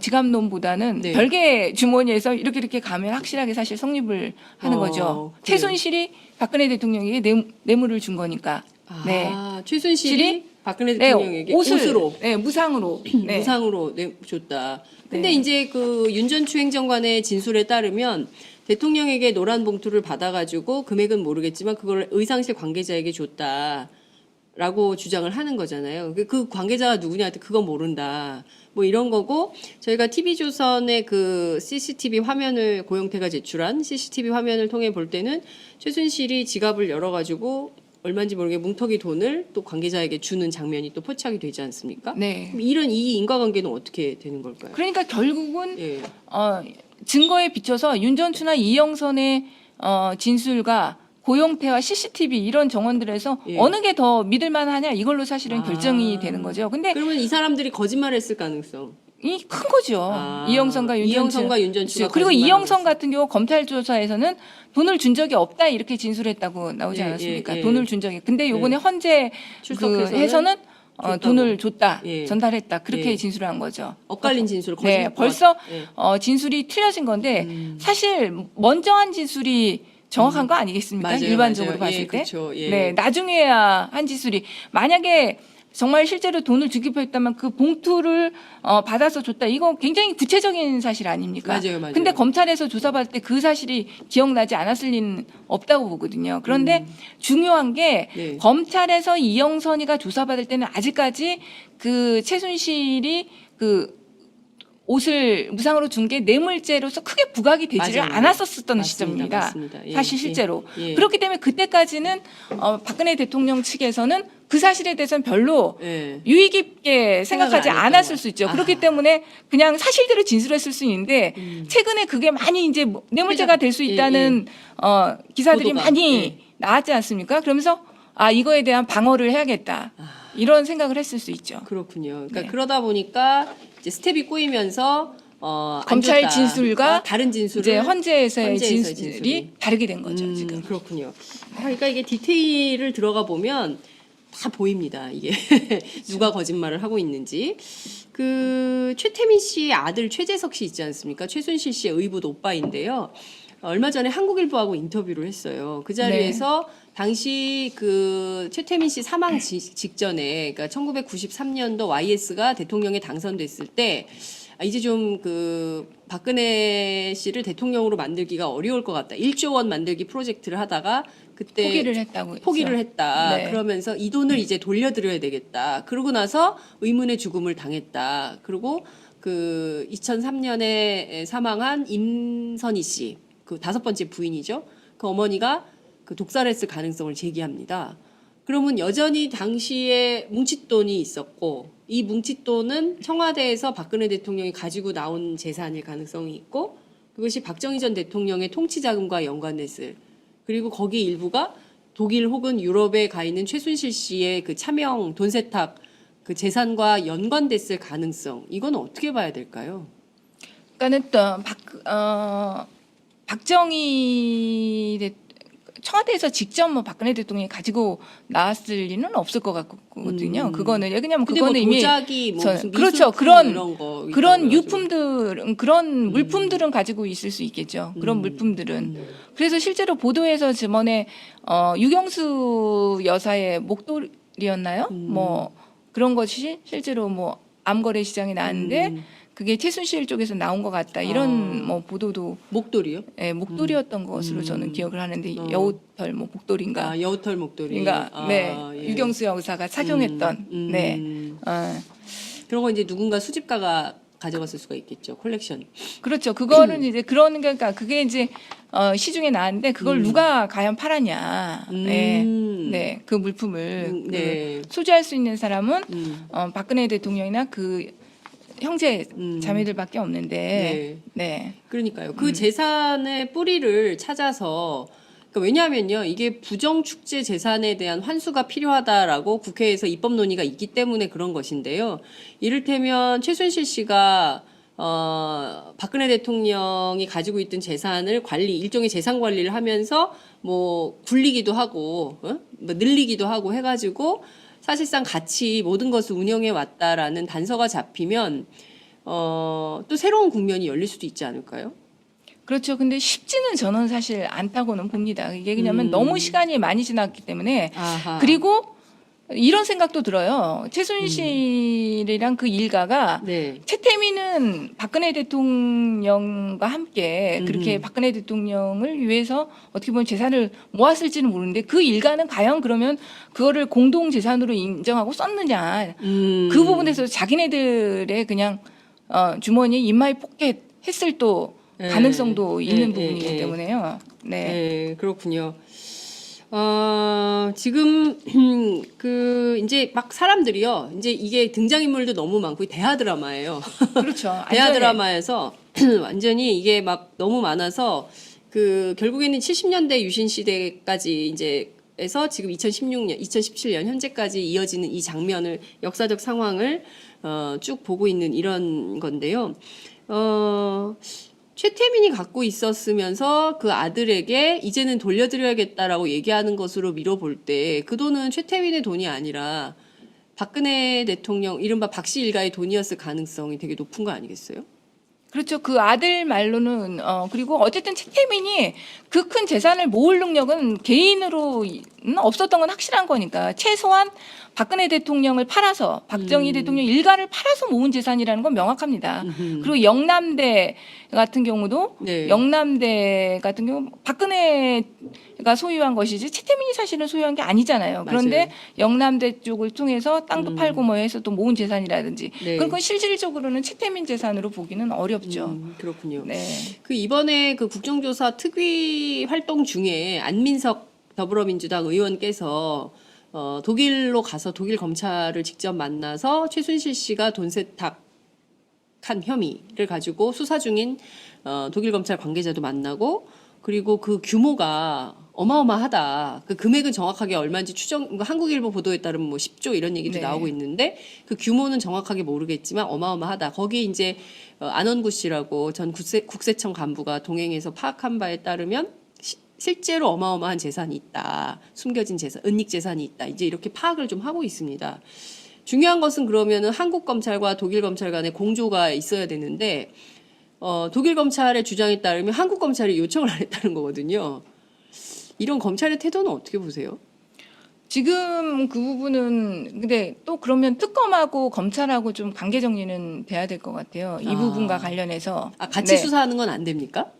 지갑론보다는 네. 별개 주머니에서 이렇게 가면 확실하게 사실 성립을 하는 거죠. 그래요? 최순실이 박근혜 대통령에게 뇌물을 준 거니까. 네. 최순실이 박근혜 네, 대통령에게 옷으로, 네, 무상으로, 네. 무상으로 줬다. 근데 네. 이제 윤전추 행정관의 진술에 따르면 대통령에게 노란 봉투를 받아가지고 금액은 모르겠지만 그걸 의상실 관계자에게 줬다라고 주장을 하는 거잖아요. 그 관계자가 누구냐한테 그건 모른다. 뭐 이런 거고 저희가 TV조선의 그 CCTV 화면을 고영태가 제출한 CCTV 화면을 통해 볼 때는 최순실이 지갑을 열어가지고 얼마인지 모르게 뭉텅이 돈을 또 관계자에게 주는 장면이 또 포착이 되지 않습니까? 네. 그럼 이런 이 인과관계는 어떻게 되는 걸까요? 그러니까 결국은 예. 증거에 비춰서 윤전추나 이영선의 진술과 고영태와 CCTV 이런 정원들에서 예. 어느 게 더 믿을 만하냐 이걸로 사실은 아. 결정이 되는 거죠. 근데 그러면 이 사람들이 거짓말했을 가능성. 이 큰 거죠. 아. 이영선과 이영선과 윤전추가 그리고 거짓말을 이영선 했어. 같은 경우 검찰 조사에서는 돈을 준 적이 없다 이렇게 진술했다고 나오지 예, 않았습니까? 예, 예. 돈을 준 적이. 근데 요번에 헌재 출석해서는 해서는 줬다고. 돈을 줬다, 예. 전달했다 그렇게 예. 진술한 거죠. 엇갈린 진술. 네, 벌써 예. 진술이 틀려진 건데 사실 먼저 한 진술이 정확한 거 아니겠습니까? 맞아요, 일반적으로 맞아요. 봤을 예, 때. 그렇죠. 예. 네, 나중에야 한 진술이 만약에 정말 실제로 돈을 주기표했다면 그 봉투를 받아서 줬다. 이거 굉장히 구체적인 사실 아닙니까? 맞아요, 맞아요. 근데 검찰에서 조사받을 때 그 사실이 기억나지 않았을 리는 없다고 보거든요. 그런데 중요한 게 네. 검찰에서 이영선이가 조사받을 때는 아직까지 그 최순실이 그 옷을 무상으로 준 게 뇌물죄로서 크게 부각이 되지를 맞아요. 않았었던 맞습니다. 시점입니다. 맞습니다. 예, 사실 실제로. 예. 그렇기 때문에 그때까지는 박근혜 대통령 측에서는 그 사실에 대해서는 별로 예. 유의 깊게 생각하지 생각을 안 않았을 했던 수 있죠. 거야. 그렇기 때문에 그냥 사실대로 진술했을 수 있는데 최근에 그게 많이 이제 뇌물죄가 될 수 예, 있다는 기사들이 보도가. 많이 예. 나왔지 않습니까? 그러면서 이거에 대한 방어를 해야겠다. 이런 생각을 했을 수 있죠. 그렇군요. 그러니까 네. 그러다 보니까 이제 스텝이 꼬이면서 안 검찰 줬다. 진술과 다른 진술을 이제 헌재에서의 헌재에서의 진술이 진술이. 다르게 된 거죠. 지금. 그렇군요. 그러니까 이게 디테일을 들어가 보면 다 보입니다. 이게 누가 거짓말을 하고 있는지. 그 최태민 씨의 아들 최재석 씨 있지 않습니까? 최순실 씨의 의붓 오빠인데요. 얼마 전에 한국일보하고 인터뷰를 했어요. 그 자리에서 당시 그 최태민 씨 사망 직전에, 그러니까 1993년도 YS가 대통령에 당선됐을 때 이제 좀 그 박근혜 씨를 대통령으로 만들기가 어려울 것 같다. 1조 원 만들기 프로젝트를 하다가 그때 포기를 했다고 포기를 했죠. 했다. 네. 그러면서 이 돈을 이제 돌려드려야 되겠다. 그러고 나서 의문의 죽음을 당했다. 그리고 그 2003년에 사망한 임선희 씨, 그 5번째 부인이죠. 그 어머니가 그 독살했을 가능성을 제기합니다. 그러면 여전히 당시에 뭉칫돈이 있었고 이 뭉칫돈은 청와대에서 박근혜 대통령이 가지고 나온 재산일 가능성이 있고 그것이 박정희 전 대통령의 통치자금과 연관됐을, 그리고 거기 일부가 독일 혹은 유럽에 가 있는 최순실 씨의 그 차명 돈 세탁 그 재산과 연관됐을 가능성, 이건 어떻게 봐야 될까요? 그러니까는 또 박정희 청와대에서 직접 뭐 박근혜 대통령이 가지고 나왔을 리는 없을 것 같거든요. 그거는 왜냐하면 근데 그거는 뭐 이미 도자기 뭐 무슨 그렇죠. 미술품 그런 이런 거 그런 있다고 유품들 그런 물품들은 가지고 있을 수 있겠죠. 그런 물품들은. 그래서 실제로 보도에서 저번에 유경수 여사의 목도리였나요? 뭐 그런 것이 실제로 뭐 암거래 시장에 나왔는데 그게 최순실 쪽에서 나온 것 같다. 이런 뭐 보도도 목도리요? 예, 목도리였던 것으로 저는 기억을 하는데 여우털 뭐 목도리인가. 여우털 목도리. 그러니까 네, 예. 유경수 여사가 착용했던 네. 그런 거 이제 누군가 수집가가 가져갔을 수가 있겠죠. 콜렉션. 그렇죠. 그거는 이제 그런 그러니까 그게 이제 시중에 나왔는데 그걸 누가 과연 팔았냐. 네. 네. 그 물품을 네. 소지할 수 있는 사람은 박근혜 대통령이나 그 형제 자매들밖에 없는데. 네. 그러니까요. 그 재산의 뿌리를 찾아서, 그러니까 왜냐하면요, 이게 부정축제 재산에 대한 환수가 필요하다라고 국회에서 입법 논의가 있기 때문에 그런 것인데요. 이를테면 최순실 씨가 박근혜 대통령이 가지고 있던 재산을 일종의 재산 관리를 하면서 뭐 굴리기도 하고, 뭐 늘리기도 하고 해가지고 사실상 같이 모든 것을 운영해 왔다라는 단서가 잡히면 또 새로운 국면이 열릴 수도 있지 않을까요? 그렇죠. 근데 쉽지는 저는 사실 않다고는 봅니다. 이게 왜냐하면 너무 시간이 많이 지났기 때문에 아하. 그리고 이런 생각도 들어요. 최순실이랑 그 일가가 네. 최태민은 박근혜 대통령과 함께 그렇게 박근혜 대통령을 위해서 어떻게 보면 재산을 모았을지는 모르는데 그 일가는 과연 그러면 그거를 공동 재산으로 인정하고 썼느냐. 그 부분에서 자기네들의 그냥 주머니에 인마이 포켓 했을 또 네. 가능성도 있는 네, 부분이기 네, 네. 때문에요. 네. 네, 그렇군요. 지금 이제 막 사람들이요. 이제 이게 등장인물도 너무 많고 대하 드라마예요. 그렇죠. 대하 안전에. 드라마에서 완전히 이게 막 너무 많아서 결국에는 70년대 유신 시대까지 이제 에서 지금 2016년, 2017년 현재까지 이어지는 이 장면을 역사적 상황을 쭉 보고 있는 이런 건데요. 최태민이 갖고 있었으면서 그 아들에게 이제는 돌려드려야겠다라고 얘기하는 것으로 미뤄볼 때 그 돈은 최태민의 돈이 아니라 박근혜 대통령 이른바 박씨 일가의 돈이었을 가능성이 되게 높은 거 아니겠어요? 그렇죠. 그 아들 말로는 그리고 어쨌든 최태민이 그 큰 재산을 모을 능력은 개인으로는 없었던 건 확실한 거니까 최소한 박근혜 대통령을 팔아서 박정희 대통령 일가를 팔아서 모은 재산이라는 건 명확합니다. 그리고 영남대 같은 경우도 네. 영남대 같은 경우 박근혜가 소유한 것이지 최태민이 사실은 소유한 게 아니잖아요. 그런데 맞아요. 영남대 쪽을 통해서 땅도 팔고 뭐 해서 또 모은 재산이라든지 네. 그런 건 실질적으로는 최태민 재산으로 보기는 어렵죠. 그렇군요. 네. 이번에 국정조사 특위 활동 중에 안민석 더불어민주당 의원께서 독일로 가서 독일 검찰을 직접 만나서 최순실 씨가 돈 세탁한 혐의를 가지고 수사 중인 독일 검찰 관계자도 만나고 그리고 그 규모가 어마어마하다. 그 금액은 정확하게 얼마인지 한국일보 보도에 따르면 뭐 10조 이런 얘기도 네. 나오고 있는데 그 규모는 정확하게 모르겠지만 어마어마하다. 거기에 이제 안원구 씨라고 전 국세청 간부가 동행해서 파악한 바에 따르면 실제로 어마어마한 재산이 있다. 숨겨진 재산, 은닉 재산이 있다. 이제 이렇게 파악을 좀 하고 있습니다. 중요한 것은 그러면은 한국 검찰과 독일 검찰 간의 공조가 있어야 되는데 독일 검찰의 주장에 따르면 한국 검찰이 요청을 안 했다는 거거든요. 이런 검찰의 태도는 어떻게 보세요? 지금 그 부분은 근데 또 그러면 특검하고 검찰하고 좀 관계 정리는 돼야 될 것 같아요. 이 부분과 관련해서 같이 네. 수사하는 건 안 됩니까?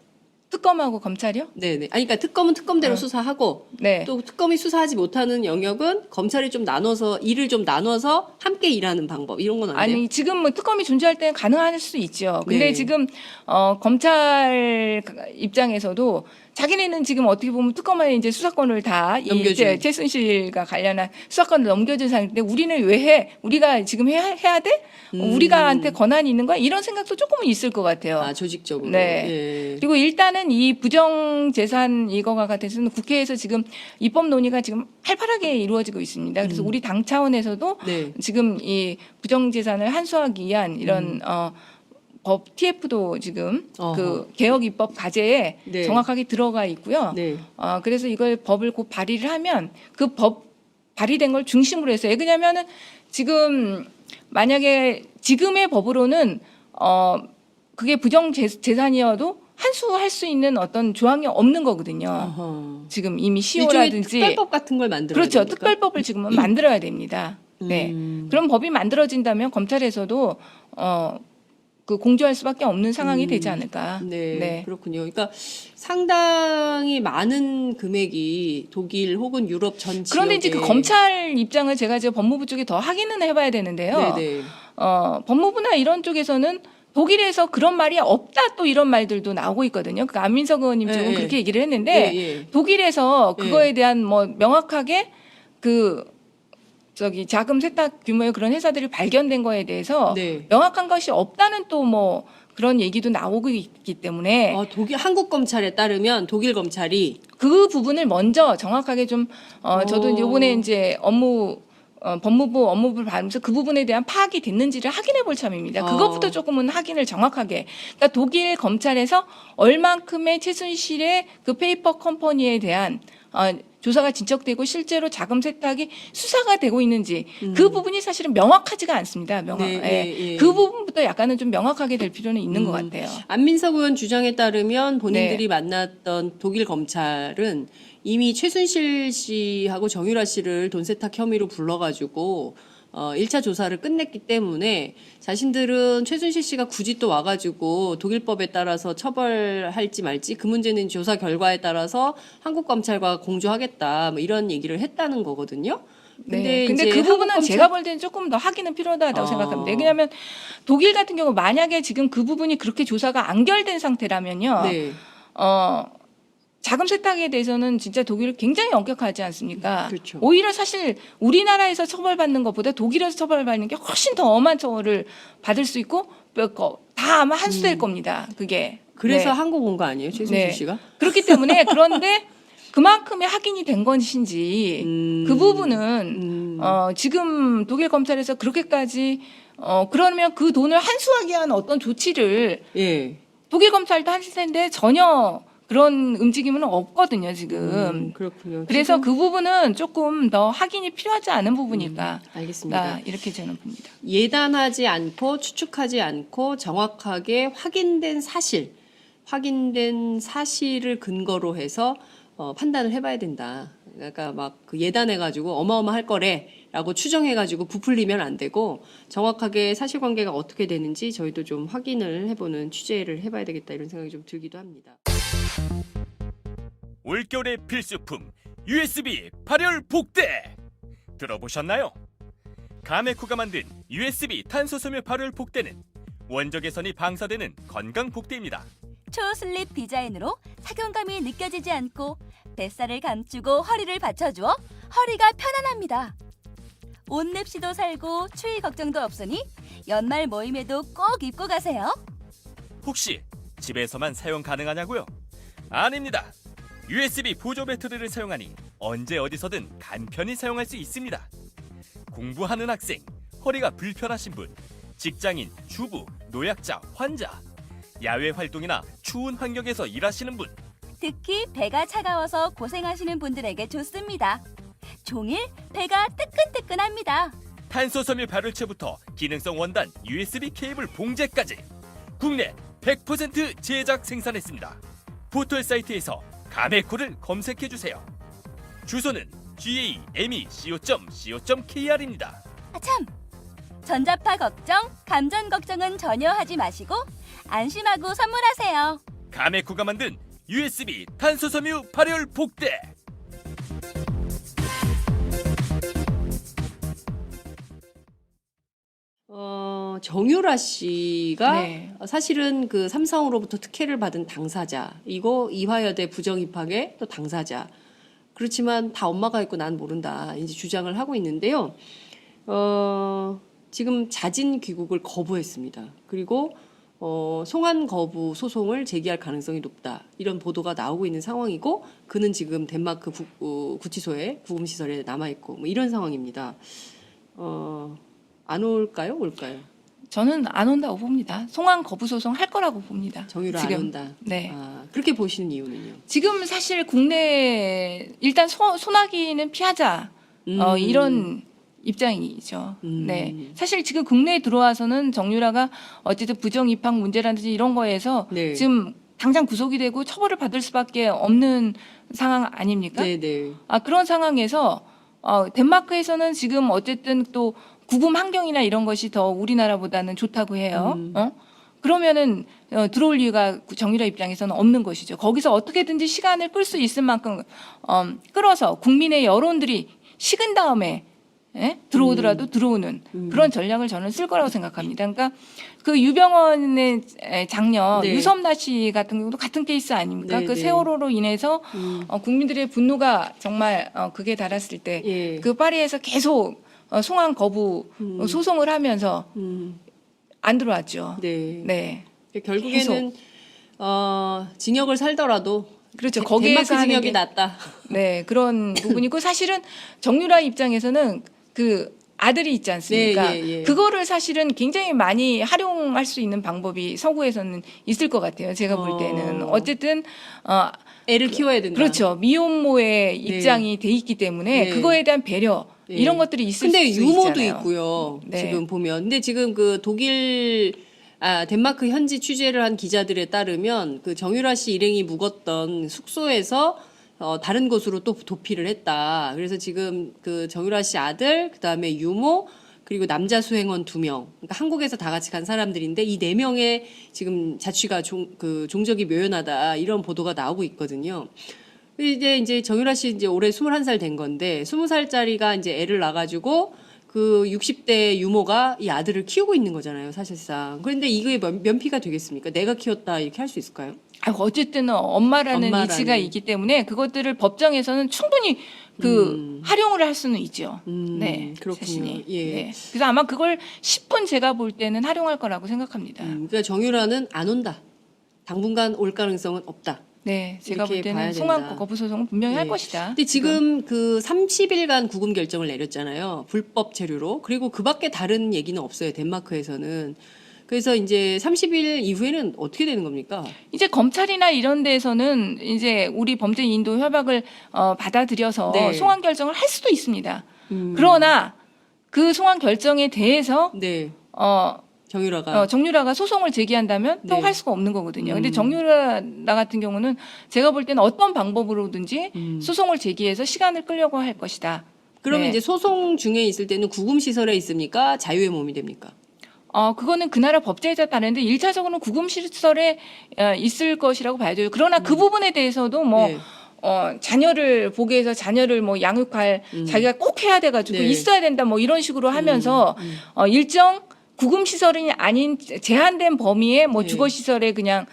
특검하고 검찰이요? 네네. 그러니까 특검은 특검대로 수사하고 네. 또 특검이 수사하지 못하는 영역은 검찰이 좀 나눠서 일을 좀 나눠서 함께 일하는 방법 이런 건 안 돼요? 아니 지금 뭐 특검이 존재할 때는 가능할 수 있죠. 근데 네. 지금 검찰 입장에서도 자기네는 지금 어떻게 보면 특검에 이제 수사권을 다 넘겨준. 최순실과 관련한 수사권을 넘겨준 상태인데 우리는 왜 해? 우리가 지금 해야 돼? 우리가한테 권한이 있는 거야? 이런 생각도 조금은 있을 것 같아요. 조직적으로. 네. 예. 그리고 일단은 이 부정재산 이거가 같아서는 국회에서 지금 입법 논의가 지금 활발하게 이루어지고 있습니다. 그래서 우리 당 차원에서도 네. 지금 이 부정재산을 한수하기 위한 이런 법 TF도 지금 어허. 그 개혁 입법 과제에 네. 정확하게 들어가 있고요. 네. 그래서 이걸 법을 곧 발의를 하면 그 법 발의된 걸 중심으로 해서 왜냐하면은 지금 만약에 지금의 법으로는 그게 부정 재산이어도 한수할 수 있는 어떤 조항이 없는 거거든요. 어허. 지금 이미 일종의 시효라든지 특별법 같은 걸 만들어야 그렇죠. 됩니까? 특별법을 지금은 만들어야 됩니다. 네. 그럼 법이 만들어진다면 검찰에서도 그 공조할 수밖에 없는 상황이 되지 않을까. 네, 그렇군요. 그러니까 상당히 많은 금액이 독일 혹은 유럽 전 지역에 그런데 이제 그 검찰 입장을 제가 이제 법무부 쪽에 더 확인은 해봐야 되는데요. 네네. 법무부나 이런 쪽에서는 독일에서 그런 말이 없다 또 이런 말들도 나오고 있거든요. 그 안민석 의원님 쪽은 예, 예. 그렇게 얘기를 했는데 예. 독일에서 예. 그거에 대한 뭐 명확하게 자금 세탁 규모의 그런 회사들이 발견된 거에 대해서 네. 명확한 것이 없다는 또 뭐 그런 얘기도 나오고 있기 때문에 한국 검찰에 따르면 독일 검찰이 그 부분을 먼저 정확하게 좀 저도 이제 이번에 이제 법무부 업무부를 받으면서 그 부분에 대한 파악이 됐는지를 확인해 볼 참입니다. 그것부터 조금은 확인을 정확하게. 그러니까 독일 검찰에서 얼만큼의 최순실의 그 페이퍼 컴퍼니에 대한 조사가 진척되고 실제로 자금 세탁이 수사가 되고 있는지 그 부분이 사실은 명확하지가 않습니다. 그 부분부터 약간은 좀 명확하게 될 필요는 있는 것 같아요. 안민석 의원 주장에 따르면 본인들이 네. 만났던 독일 검찰은 이미 최순실 씨하고 정유라 씨를 돈 세탁 혐의로 불러가지고 1차 조사를 끝냈기 때문에 자신들은 최순실 씨가 굳이 또 와가지고 독일법에 따라서 처벌할지 말지 그 문제는 조사 결과에 따라서 한국 검찰과 공조하겠다 뭐 이런 얘기를 했다는 거거든요. 근데 이제 그 부분은 한국 제가 볼 때는 조금 더 확인은 필요하다고 생각합니다. 왜냐하면 독일 같은 경우 만약에 지금 그 부분이 그렇게 조사가 안결된 상태라면요. 네. 자금 세탁에 대해서는 진짜 독일 굉장히 엄격하지 않습니까? 그렇죠. 오히려 사실 우리나라에서 처벌받는 것보다 독일에서 처벌받는 게 훨씬 더 엄한 처벌을 받을 수 있고 다 아마 한수될 겁니다. 그게. 그래서 네. 한국 온 거 아니에요, 최순실 씨가? 그렇기 때문에 그런데 그만큼의 확인이 된 것인지 그 부분은 지금 독일 검찰에서 그렇게까지 그러면 그 돈을 환수하기 위한 어떤 조치를 예. 독일 검찰도 하실 텐데 전혀 그런 움직임은 없거든요, 지금. 그렇군요. 그래서 그 부분은 조금 더 확인이 필요하지 않은 부분일까. 알겠습니다. 이렇게 저는 봅니다. 예단하지 않고 추측하지 않고 정확하게 확인된 사실을 근거로 해서 판단을 해봐야 된다. 그러니까 막 그 예단해가지고 어마어마할 거래라고 추정해가지고 부풀리면 안 되고 정확하게 사실관계가 어떻게 되는지 저희도 좀 확인을 해보는 취재를 해봐야 되겠다 이런 생각이 좀 들기도 합니다. 올겨울의 필수품 USB 발열 복대 들어보셨나요? 가메쿠가 만든 USB 탄소섬유 발열 복대는 원적 개선이 방사되는 건강 복대입니다. 초슬립 디자인으로 착용감이 느껴지지 않고 뱃살을 감추고 허리를 받쳐주어 허리가 편안합니다. 옷lep시도 살고 추위 걱정도 없으니 연말 모임에도 꼭 입고 가세요. 혹시 집에서만 사용 가능하냐고요? 아닙니다. USB 보조 배터리를 사용하니 언제 어디서든 간편히 사용할 수 있습니다. 공부하는 학생, 허리가 불편하신 분, 직장인, 주부, 노약자, 환자, 야외 활동이나 추운 환경에서 일하시는 분, 특히 배가 차가워서 고생하시는 분들에게 좋습니다. 종일 배가 뜨끈뜨끈합니다. 탄소섬유 발열체부터 기능성 원단 USB 케이블 봉제까지 국내 100% 제작 생산했습니다. 포털 사이트에서 가메코를 검색해주세요. 주소는 gamec.co.kr입니다. 아참! 전자파 걱정, 감전 걱정은 전혀 하지 마시고 안심하고 선물하세요. 가메코가 만든 USB 탄소섬유 발열 복대. 정유라 씨가 네. 사실은 그 삼성으로부터 특혜를 받은 당사자이고 이화여대 부정 입학의 또 당사자. 그렇지만 다 엄마가 있고 난 모른다. 이제 주장을 하고 있는데요. 지금 자진 귀국을 거부했습니다. 그리고 송환 거부 소송을 제기할 가능성이 높다. 이런 보도가 나오고 있는 상황이고 그는 지금 덴마크 구치소에 구금시설에 남아있고 뭐 이런 상황입니다. 안 올까요? 올까요? 저는 안 온다고 봅니다. 송환 거부 소송 할 거라고 봅니다. 정유라 안 온다. 네. 그렇게 보시는 이유는요? 지금 사실 국내 일단 소나기는 피하자 이런 입장이죠. 네. 사실 지금 국내에 들어와서는 정유라가 어쨌든 부정 입학 문제라든지 이런 거에서 네. 지금 당장 구속이 되고 처벌을 받을 수밖에 없는 상황 아닙니까? 네네. 그런 상황에서 덴마크에서는 지금 어쨌든 또 구금 환경이나 이런 것이 더 우리나라보다는 좋다고 해요. 그러면은 들어올 이유가 정유라 입장에서는 없는 것이죠. 거기서 어떻게든지 시간을 끌 수 있을 만큼 끌어서 국민의 여론들이 식은 다음에 들어오더라도 들어오는 그런 전략을 저는 쓸 거라고 생각합니다. 그러니까 그 유병원의 장녀 네. 유섬나 씨 같은 경우도 같은 케이스 아닙니까? 네, 그 네. 세월호로 인해서 국민들의 분노가 정말 극에 달했을 때 예. 그 파리에서 계속 송환 거부 소송을 하면서 안 들어왔죠. 네. 네. 결국에는 징역을 살더라도 그렇죠. 덴마크 거기에서 하는 징역이 게 낫다. 네, 그런 부분이고 사실은 정유라 입장에서는 그 아들이 있지 않습니까? 네, 예, 예. 그거를 사실은 굉장히 많이 활용할 수 있는 방법이 서구에서는 있을 것 같아요. 제가 볼 때는 어쨌든 애를 키워야 된다. 그렇죠. 미혼모의 입장이 돼 있기 때문에 네. 그거에 대한 배려 네. 이런 것들이 있을 수 근데 있잖아요. 유모도 있고요. 네. 지금 보면. 근데 지금 그 덴마크 현지 취재를 한 기자들에 따르면 그 정유라 씨 일행이 묵었던 숙소에서 다른 곳으로 또 도피를 했다. 그래서 지금 그 정유라 씨 아들, 그다음에 유모, 그리고 남자 수행원 2명. 그러니까 한국에서 다 같이 간 사람들인데 이 4명의 지금 자취가 종적이 묘연하다. 이런 보도가 나오고 있거든요. 이제 정유라 씨 이제 올해 21살 된 건데 20살짜리가 이제 애를 낳아가지고 그 60대 유모가 이 아들을 키우고 있는 거잖아요, 사실상. 그런데 이게 면피가 되겠습니까? 내가 키웠다 이렇게 할 수 있을까요? 어쨌든 엄마라는 이치가 있기 때문에 그것들을 법정에서는 충분히 활용을 할 수는 있죠. 네, 그렇군요. 자신이. 예. 네. 그래서 아마 그걸 10분 제가 볼 때는 활용할 거라고 생각합니다. 그러니까 정유라는 안 온다. 당분간 올 가능성은 없다. 네, 제가 볼 이렇게 봐야 때는 된다. 송환 거부 소송은 분명히 할 네. 것이다. 근데 지금 그 30일간 구금 결정을 내렸잖아요. 불법 체류로. 그리고 그 밖에 다른 얘기는 없어요. 덴마크에서는. 그래서 이제 30일 이후에는 어떻게 되는 겁니까? 이제 검찰이나 이런 데에서는 이제 우리 범죄 인도 협약을 받아들여서 네. 송환 결정을 할 수도 있습니다. 그러나 그 송환 결정에 대해서 네. 어, 정유라가. 정유라가 소송을 제기한다면 또 네. 할 수가 없는 거거든요. 근데 정유라 같은 경우는 제가 볼 때는 어떤 방법으로든지 소송을 제기해서 시간을 끌려고 할 것이다. 그러면 네. 이제 소송 중에 있을 때는 구금 시설에 있습니까? 자유의 몸이 됩니까? 그거는 그 나라 법제에 따르는데 1차적으로는 구금시설에 있을 것이라고 봐야 돼요. 그러나 그 부분에 대해서도 뭐 네. 자녀를 보게 해서 자녀를 뭐 양육할 자기가 꼭 해야 돼가지고 네. 있어야 된다 뭐 이런 식으로 하면서 일정 구금시설이 아닌 제한된 범위의 뭐 네. 주거시설에 그냥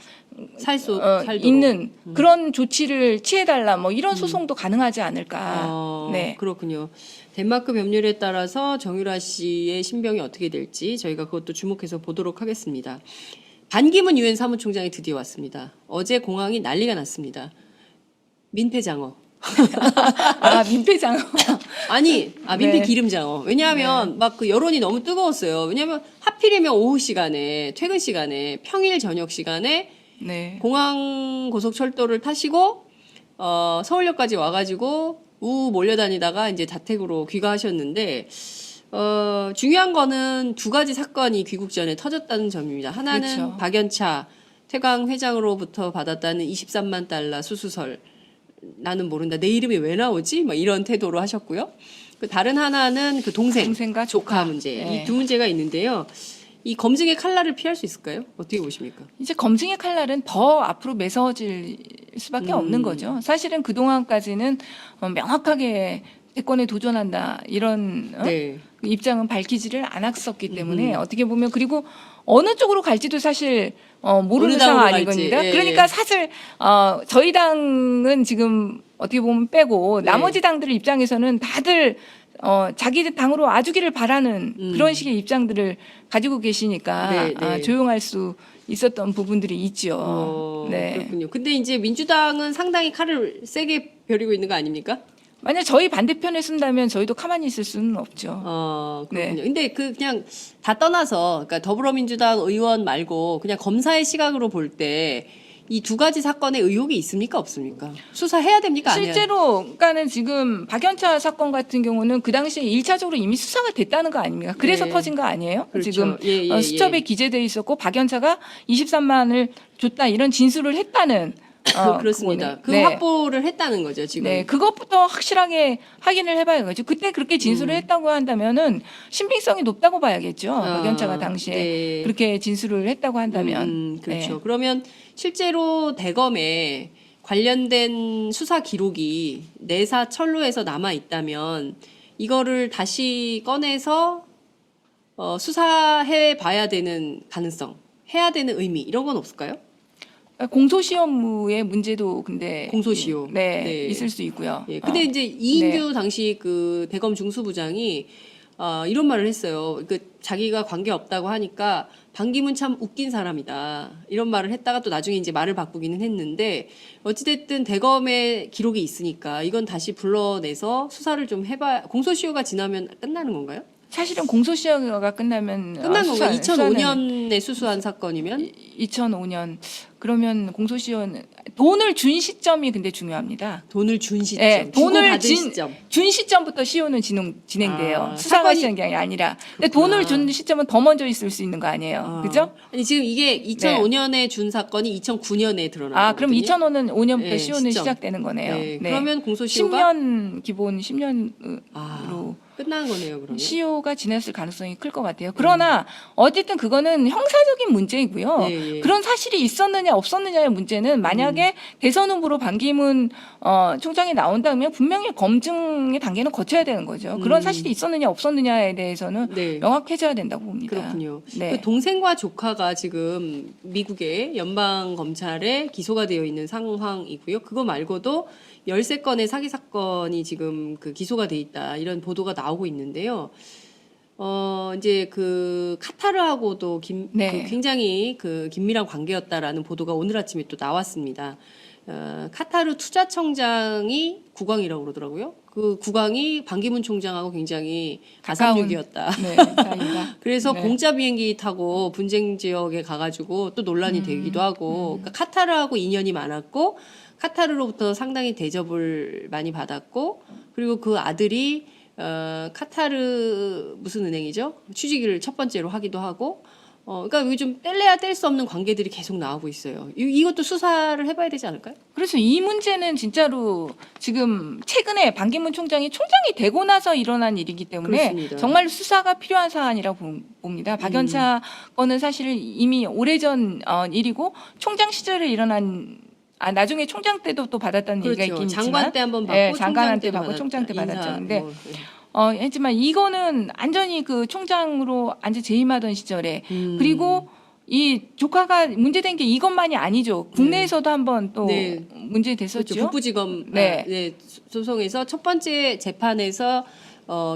살도록. 있는 그런 조치를 취해달라 뭐 이런 소송도 가능하지 않을까. 네. 그렇군요. 덴마크 법률에 따라서 정유라 씨의 신병이 어떻게 될지 저희가 그것도 주목해서 보도록 하겠습니다. 반기문 유엔 사무총장이 드디어 왔습니다. 어제 공항이 난리가 났습니다. 민폐장어. 민폐장어. 민폐 네. 기름장어. 왜냐하면 막 그 여론이 너무 뜨거웠어요. 왜냐하면 하필이면 오후 시간에, 퇴근 시간에, 평일 저녁 시간에 네. 공항 고속철도를 타시고 서울역까지 와가지고 우 몰려다니다가 이제 자택으로 귀가하셨는데 중요한 거는 2가지 사건이 귀국 전에 터졌다는 점입니다. 하나는 그렇죠. 박연차 퇴강 회장으로부터 받았다는 23만 달러 수수설. 나는 모른다. 내 이름이 왜 나오지? 막 이런 태도로 하셨고요. 그 다른 하나는 그 동생과 조카 문제. 네. 이 2 문제가 있는데요. 이 검증의 칼날을 피할 수 있을까요? 어떻게 보십니까? 이제 검증의 칼날은 더 앞으로 매서워질 수밖에 없는 거죠. 사실은 그 동안까지는 명확하게 대권에 도전한다 이런 네. 입장은 밝히지를 않았었기 때문에 어떻게 보면 그리고 어느 쪽으로 갈지도 사실 모르는 어느 당으로 상황인 갈지. 겁니다. 예. 그러니까 사실 저희 당은 지금 어떻게 보면 빼고 네. 나머지 당들 입장에서는 다들 자기 당으로 와주기를 바라는 그런 식의 입장들을 가지고 계시니까 네, 네. 조용할 수 있었던 부분들이 있죠. 네. 그렇군요. 근데 이제 민주당은 상당히 칼을 세게 벼리고 있는 거 아닙니까? 만약 저희 반대편에 쓴다면 저희도 가만히 있을 수는 없죠. 그렇군요. 네. 근데 그냥 다 떠나서, 그러니까 더불어민주당 의원 말고 그냥 검사의 시각으로 볼 때 이 2가지 사건에 의혹이 있습니까? 없습니까? 수사해야 됩니까? 안 해야 실제로 그러니까는 지금 박연차 사건 같은 경우는 그 당시에 1차적으로 이미 수사가 됐다는 거 아닙니까? 그래서 네. 터진 거 아니에요? 그렇죠. 지금 예. 수첩에 기재돼 있었고 박연차가 23만을 줬다 이런 진술을 했다는 그렇습니다. 그거는. 그 네. 확보를 했다는 거죠, 지금. 네, 그것부터 확실하게 확인을 해봐야겠죠. 그때 그렇게 진술을 했다고 한다면은 신빙성이 높다고 봐야겠죠. 박연차가 당시에 네. 그렇게 진술을 했다고 한다면. 그렇죠. 네. 그러면 실제로 대검에 관련된 수사 기록이 내사 철로에서 남아 있다면 이거를 다시 꺼내서 수사해 봐야 되는 가능성, 해야 되는 의미 이런 건 없을까요? 공소시효의 문제도 근데 공소시효. 네, 네. 있을 수 있고요. 예. 근데 이제 이인규 당시 그 대검 중수부장이 이런 말을 했어요. 그 자기가 관계 없다고 하니까 반기문 참 웃긴 사람이다. 이런 말을 했다가 또 나중에 이제 말을 바꾸기는 했는데 어찌됐든 대검의 기록이 있으니까 이건 다시 불러내서 수사를 좀 해봐야 공소시효가 지나면 끝나는 건가요? 사실은 공소시효가 끝나면 끝난 건가요? 수사는 2005년에 수수한 사건이면 2005년 그러면 공소시효는 돈을 준 시점이 근데 중요합니다. 돈을 준 시점, 네, 돈을 주고받은 준- 시점. 준 시점부터 시효는 진행돼요. 아, 수사가 사건이- 시작한 게 아니라. 근데 그렇구나. 돈을 준 시점은 더 먼저 있을 수 있는 거 아니에요. 아. 그죠? 아니 지금 이게 2005년에 준 사건이 2009년에 드러난 아, 그럼 거거든요. 2005년 5년부터 네, 시효는 시점. 시작되는 거네요. 네. 네. 그러면 공소시효가 10년 기본 10년으로 아, 끝난 거네요, 그러면. 시효가 지났을 가능성이 클 것 같아요. 그러나 어쨌든 그거는 형사적인 문제이고요. 네, 예. 그런 사실이 있었느냐 없었느냐의 문제는 만약에 대선 후보로 반기문 총장이 나온다면 분명히 검증의 단계는 거쳐야 되는 거죠. 그런 사실이 있었느냐 없었느냐에 대해서는 네. 명확해져야 된다고 봅니다. 그렇군요. 네. 그 동생과 조카가 지금 미국의 연방 검찰에 기소가 되어 있는 상황이고요. 그거 말고도 13건의 사기 사건이 지금 그 기소가 돼 있다. 이런 보도가 나오고 있는데요. 이제 그 카타르하고도 네. 그 굉장히 그 긴밀한 관계였다라는 보도가 오늘 아침에 또 나왔습니다. 카타르 투자청장이 국왕이라고 그러더라고요. 그 국왕이 반기문 총장하고 굉장히 가상육이었다. 네, 사이가. 그래서 네. 공짜 비행기 타고 분쟁 지역에 가가지고 또 논란이 되기도 하고 그러니까 카타르하고 인연이 많았고 카타르로부터 상당히 대접을 많이 받았고 그리고 그 아들이 카타르 무슨 은행이죠? 취직을 첫 번째로 하기도 하고 그러니까 여기 좀 뗄래야 뗄 수 없는 관계들이 계속 나오고 있어요. 이것도 수사를 해봐야 되지 않을까요? 그래서 이 문제는 진짜로 지금 최근에 반기문 총장이 되고 나서 일어난 일이기 때문에 그렇습니다. 정말 수사가 필요한 사안이라고 봅니다. 박연차 건은 사실 이미 오래전 일이고 총장 시절에 일어난 나중에 총장 때도 또 받았다는 얘기가 있긴 있지만 장관 때 한번 받고 네, 총장 장관한테 때도 받고 총장 때 받았다. 받았죠. 인사, 근데 뭐, 했지만 이거는 완전히 그 총장으로 완전 재임하던 시절에 그리고 이 조카가 문제된 게 이것만이 아니죠. 국내에서도 한번 또 네. 문제됐었죠. 그렇죠. 북부지검 네. 소송에서 첫 번째 재판에서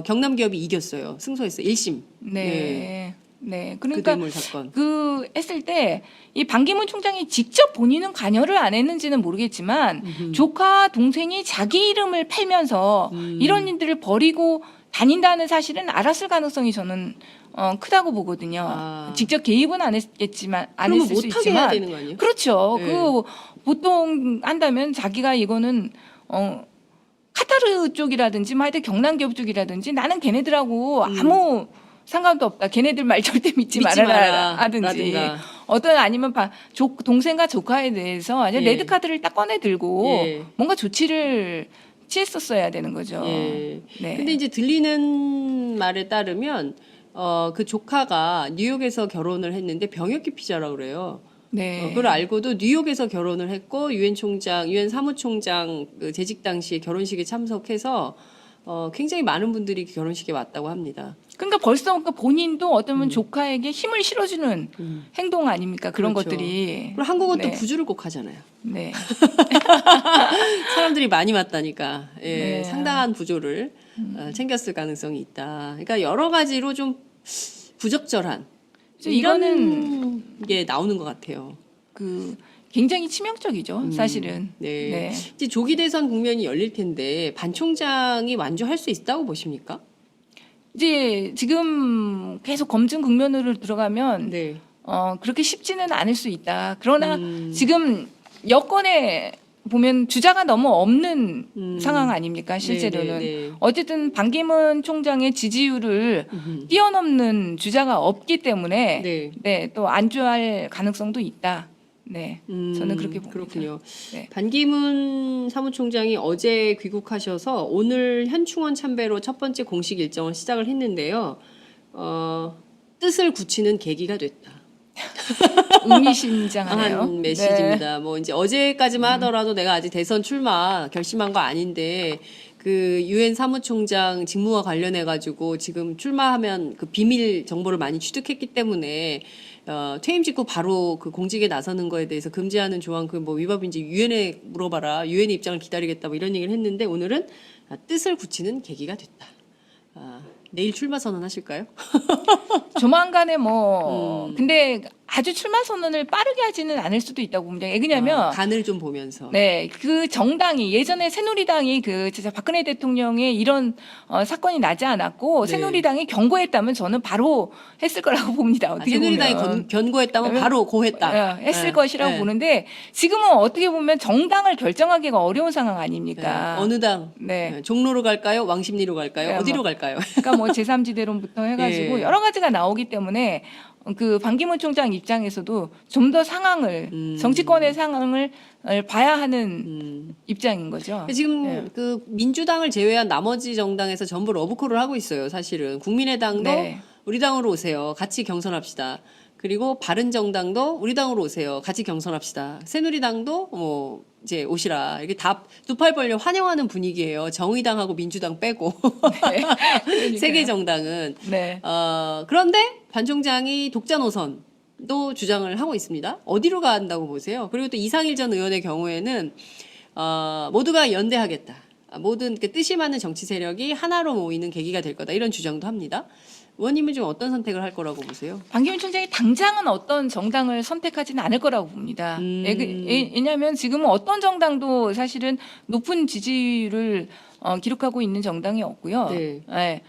경남 기업이 이겼어요. 승소했어요. 1심. 네. 네. 그 그러니까 뇌물 사건. 그 했을 때 이 반기문 총장이 직접 본인은 관여를 안 했는지는 모르겠지만 조카 동생이 자기 이름을 팔면서 이런 일들을 벌이고 다닌다는 사실은 알았을 가능성이 저는 크다고 보거든요. 아. 직접 개입은 안 했겠지만 안 그러면 했을 수 못하게 해야 있지만 되는 거 아니에요? 그렇죠. 네. 그 보통 한다면 자기가 이거는 카타르 쪽이라든지 뭐 하여튼 경남 기업 쪽이라든지 나는 걔네들하고 아무 상관도 없다. 걔네들 말 절대 믿지 말아라 하든지 라든가. 어떤 아니면 동생과 조카에 대해서 완전 예. 레드 카드를 딱 꺼내 들고 예. 뭔가 조치를 취했었어야 되는 거죠. 예. 네. 근데 이제 들리는 말에 따르면 그 조카가 뉴욕에서 결혼을 했는데 병역기 피자라고 그래요. 네. 그걸 알고도 뉴욕에서 결혼을 했고 유엔 사무총장 그 재직 당시에 결혼식에 참석해서 굉장히 많은 분들이 그 결혼식에 왔다고 합니다. 그러니까 벌써 그러니까 본인도 어쩌면 조카에게 힘을 실어주는 행동 아닙니까? 그런 그렇죠. 것들이. 그리고 한국은 네. 또 부주를 꼭 하잖아요. 네. 사람들이 많이 왔다니까 예, 네. 상당한 부조를 챙겼을 가능성이 있다. 그러니까 여러 가지로 좀 부적절한 그래서 이런 이거는 게 나오는 것 같아요. 그 굉장히 치명적이죠. 사실은. 네. 네. 이제 조기 대선 국면이 열릴 텐데 반 총장이 완주할 수 있다고 보십니까? 이제 지금 계속 검증 국면으로 들어가면 네. 그렇게 쉽지는 않을 수 있다. 그러나 지금 여권에 보면 주자가 너무 없는 상황 아닙니까? 실제로는. 네, 네, 네. 어쨌든 반기문 총장의 지지율을 뛰어넘는 주자가 없기 때문에 네. 또 안주할 가능성도 있다. 네. 저는 그렇게 봅니다. 그렇군요. 네. 반기문 사무총장이 어제 귀국하셔서 오늘 현충원 참배로 첫 번째 공식 일정을 시작을 했는데요. 뜻을 굳히는 계기가 됐다. 의미심장하네요. 한 메시지입니다. 뭐 이제 어제까지만 하더라도 내가 아직 대선 출마 결심한 거 아닌데 그 유엔 사무총장 직무와 관련해 가지고 지금 출마하면 그 비밀 정보를 많이 취득했기 때문에 퇴임 직후 바로 그 공직에 나서는 거에 대해서 금지하는 조항 그 뭐 위법인지 유엔에 물어봐라. 유엔의 입장을 기다리겠다. 뭐 이런 얘기를 했는데 오늘은 뜻을 굳히는 계기가 됐다. 내일 출마 선언하실까요? 조만간에 근데 아주 출마 선언을 빠르게 하지는 않을 수도 있다고 봅니다. 왜냐하면 간을 좀 보면서. 네, 그 정당이 예전에 새누리당이 그 진짜 박근혜 대통령의 이런 사건이 나지 않았고 네. 새누리당이 경고했다면 저는 바로 했을 거라고 봅니다. 어떻게 새누리당이 보면. 견고했다면 바로 고했다. 했을 네. 것이라고 네. 보는데 지금은 어떻게 보면 정당을 결정하기가 어려운 상황 네. 아닙니까? 어느 당? 네. 네. 종로로 갈까요? 왕십리로 갈까요? 네, 어디로 뭐. 갈까요? 그러니까 뭐 제3지대론부터 해가지고 예. 여러 가지가 나오기 때문에 그 반기문 총장 입장에서도 좀 더 상황을 정치권의 상황을 봐야 하는 입장인 거죠. 지금 네. 그 민주당을 제외한 나머지 정당에서 전부 러브콜을 하고 있어요. 사실은 국민의당도 네. 우리 당으로 오세요. 같이 경선합시다. 그리고 바른정당도 우리 당으로 오세요. 같이 경선합시다. 새누리당도 뭐 이제 오시라. 이렇게 다 두 팔 벌려 환영하는 분위기예요. 정의당하고 민주당 빼고 네. 세 개 정당은. 네. 그런데 반 총장이 독자 노선도 주장을 하고 있습니다. 어디로 간다고 보세요? 그리고 또 이상일 전 의원의 경우에는 모두가 연대하겠다. 모든 그 뜻이 맞는 정치 세력이 하나로 모이는 계기가 될 거다. 이런 주장도 합니다. 의원님은 좀 어떤 선택을 할 거라고 보세요? 반기문 총장이 당장은 어떤 정당을 선택하지는 않을 거라고 봅니다. 왜냐하면 지금은 어떤 정당도 사실은 높은 지지율을 기록하고 있는 정당이 없고요. 네. 네.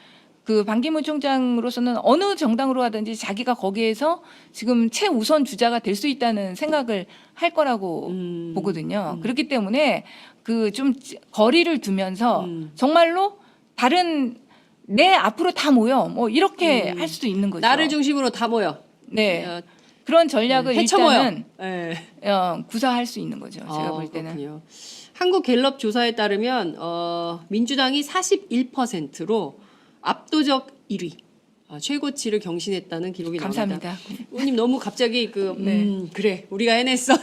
그 반기문 총장으로서는 어느 정당으로 하든지 자기가 거기에서 지금 최우선 주자가 될 수 있다는 생각을 할 거라고 보거든요. 그렇기 때문에 그 좀 거리를 두면서 정말로 다른 내 앞으로 다 모여 뭐 이렇게 할 수도 있는 거죠. 나를 중심으로 다 모여. 네. 그런 전략을 헤쳐모여. 일단은 네. 구사할 수 있는 거죠. 제가 볼 때는. 그렇군요. 한국 갤럽 조사에 따르면 민주당이 41%로 압도적 1위. 최고치를 경신했다는 기록이 나옵니다. 감사합니다. 의원님 너무 갑자기 네. 그래 우리가 해냈어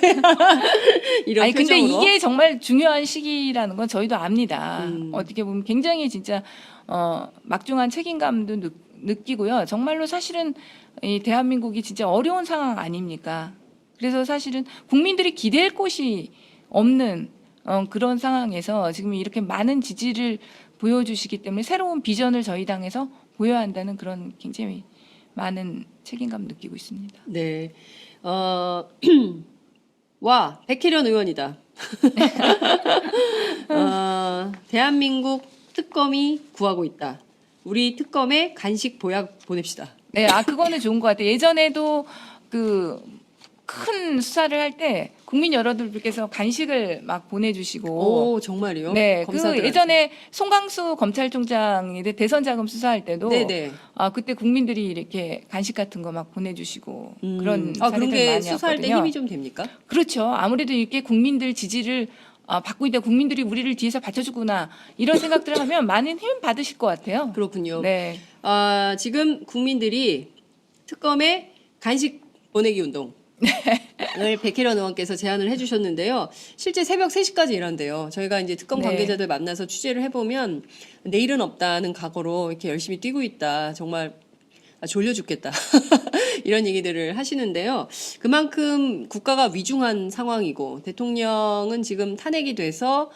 이런 아니 근데 표정으로. 이게 정말 중요한 시기라는 건 저희도 압니다. 어떻게 보면 굉장히 진짜 막중한 책임감도 느끼고요. 정말로 사실은 이 대한민국이 진짜 어려운 상황 아닙니까? 그래서 사실은 국민들이 기댈 곳이 없는 그런 상황에서 지금 이렇게 많은 지지를 보여주시기 때문에 새로운 비전을 저희 당에서 보여야 한다는 그런 굉장히 많은 책임감 느끼고 있습니다. 네. 와, 백혜련 의원이다. 대한민국 특검이 구하고 있다. 우리 특검에 간식 보약 보냅시다. 네, 그거는 좋은 것 같아요. 예전에도 그 큰 수사를 할 때 국민 여러분들께서 간식을 막 보내주시고. 오, 정말이요? 네, 그 검사들한테. 예전에 송강수 검찰총장이 대선 자금 수사할 때도 네네. 그때 국민들이 이렇게 간식 같은 거 막 보내주시고 그런 그런 사례들 게 많이 수사할 때 왔거든요. 힘이 좀 됩니까? 그렇죠. 아무래도 이렇게 국민들 지지를 받고 있다, 국민들이 우리를 뒤에서 받쳐주구나 이런 생각들을 하면 많은 힘 받으실 것 같아요. 그렇군요. 네, 지금 국민들이 특검에 간식 보내기 운동을 백혜련 의원께서 제안을 해주셨는데요. 실제 새벽 3시까지 일한대요. 저희가 이제 특검 네. 관계자들 만나서 취재를 해보면 내일은 없다는 각오로 이렇게 열심히 뛰고 있다. 정말 졸려 죽겠다. 이런 얘기들을 하시는데요. 그만큼 국가가 위중한 상황이고 대통령은 지금 탄핵이 돼서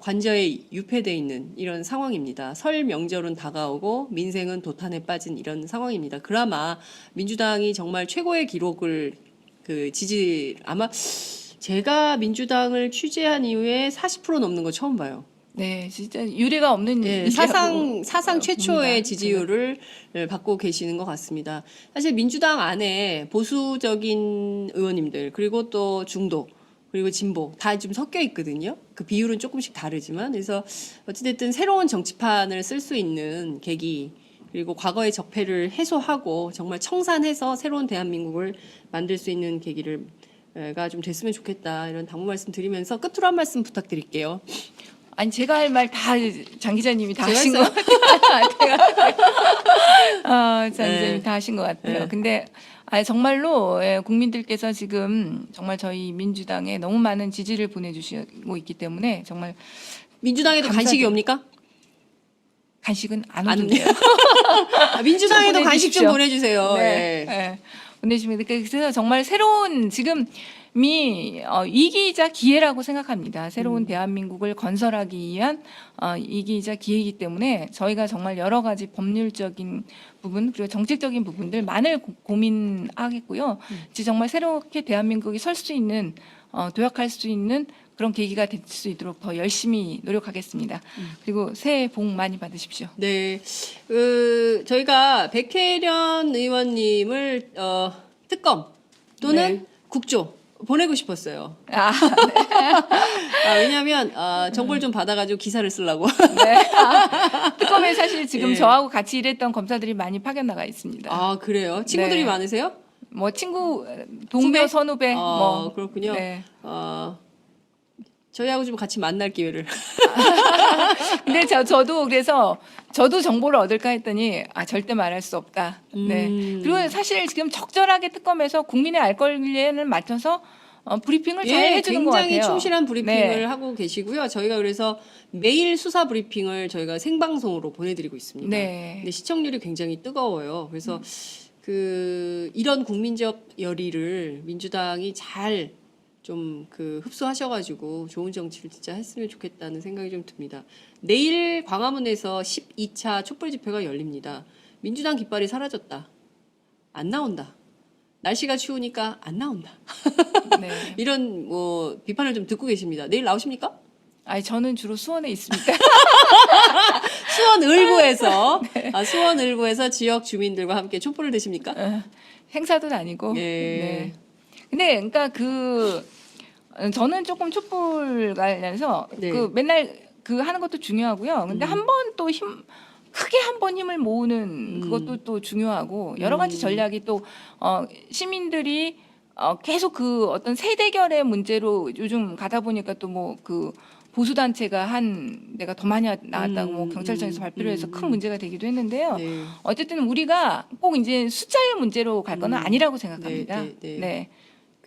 관저에 유폐돼 있는 이런 상황입니다. 설 명절은 다가오고 민생은 도탄에 빠진 이런 상황입니다. 그나마 민주당이 정말 최고의 기록을 아마 제가 민주당을 취재한 이후에 40% 넘는 거 처음 봐요. 네, 진짜 유례가 없는 예, 일이라고 사상 최초의 봅니다. 지지율을 받고 계시는 것 같습니다. 사실 민주당 안에 보수적인 의원님들 그리고 또 중도 그리고 진보 다 좀 섞여 있거든요. 그 비율은 조금씩 다르지만 그래서 어찌됐든 새로운 정치판을 쓸 수 있는 계기 그리고 과거의 적폐를 해소하고 정말 청산해서 새로운 대한민국을 만들 수 있는 계기가 좀 됐으면 좋겠다 이런 당부 말씀 드리면서 끝으로 한 말씀 부탁드릴게요. 아니 제가 할 말 다 장 기자님이 다 제가 하신 것 했어요? 같아요. 장 기자님이 네. 다 하신 것 같아요. 네. 근데 정말로 국민들께서 지금 정말 저희 민주당에 너무 많은 지지를 보내주시고 있기 때문에 정말 민주당에도 간식이 감사드립니다. 옵니까? 간식은 안 안 오던데요. 민주당에도 좀 간식 좀 보내주세요. 네. 예. 네. 보내주십니다. 그래서 정말 새로운 지금이 위기이자 기회라고 생각합니다. 새로운 대한민국을 건설하기 위한 위기이자 기회이기 때문에 저희가 정말 여러 가지 법률적인 부분 그리고 정책적인 부분들 많이 고민하겠고요. 정말 새롭게 대한민국이 설 수 있는 도약할 수 있는 그런 계기가 될 수 있도록 더 열심히 노력하겠습니다. 그리고 새해 복 많이 받으십시오. 네, 저희가 백혜련 의원님을 특검 또는 네. 국조 보내고 싶었어요. 아, 왜냐하면 정보를 좀 받아가지고 기사를 쓰려고. 네. 특검에 사실 지금 예. 저하고 같이 일했던 검사들이 많이 파견 나가 있습니다. 아 그래요? 친구들이 네. 많으세요? 뭐 친구, 동료, 후배? 선후배, 뭐 그렇군요. 네. 저희하고 좀 같이 만날 기회를. 근데 저도 그래서 저도 정보를 얻을까 했더니 절대 말할 수 없다. 네. 그리고 사실 지금 적절하게 특검에서 국민의 알 권리에는 맞춰서 브리핑을 잘 해주는 것 같아요. 굉장히 충실한 브리핑을 네. 하고 계시고요. 저희가 그래서 매일 수사 브리핑을 저희가 생방송으로 보내드리고 있습니다. 네. 근데 시청률이 굉장히 뜨거워요. 그래서 이런 국민적 열의를 민주당이 잘 좀 흡수하셔가지고 좋은 정치를 진짜 했으면 좋겠다는 생각이 좀 듭니다. 내일 광화문에서 12차 촛불 집회가 열립니다. 민주당 깃발이 사라졌다. 안 나온다. 날씨가 추우니까 안 나온다. 네. 이런 비판을 좀 듣고 계십니다. 내일 나오십니까? 저는 주로 수원에 있습니다. 수원 을구에서 수원 을구에서 지역 주민들과 함께 촛불을 드십니까? 행사도 다니고. 예. 네. 근데 그러니까 저는 조금 촛불 관련해서 네. 맨날 하는 것도 중요하고요. 근데 한 번 또 크게 한 번 힘을 모으는 그것도 또 중요하고 여러 가지 전략이 또 시민들이 계속 어떤 세대결의 문제로 요즘 가다 보니까 또 보수 단체가 내가 더 많이 나왔다고 경찰청에서 발표를 해서 큰 문제가 되기도 했는데요. 네. 어쨌든 우리가 꼭 이제 숫자의 문제로 갈 건 아니라고 생각합니다. 네.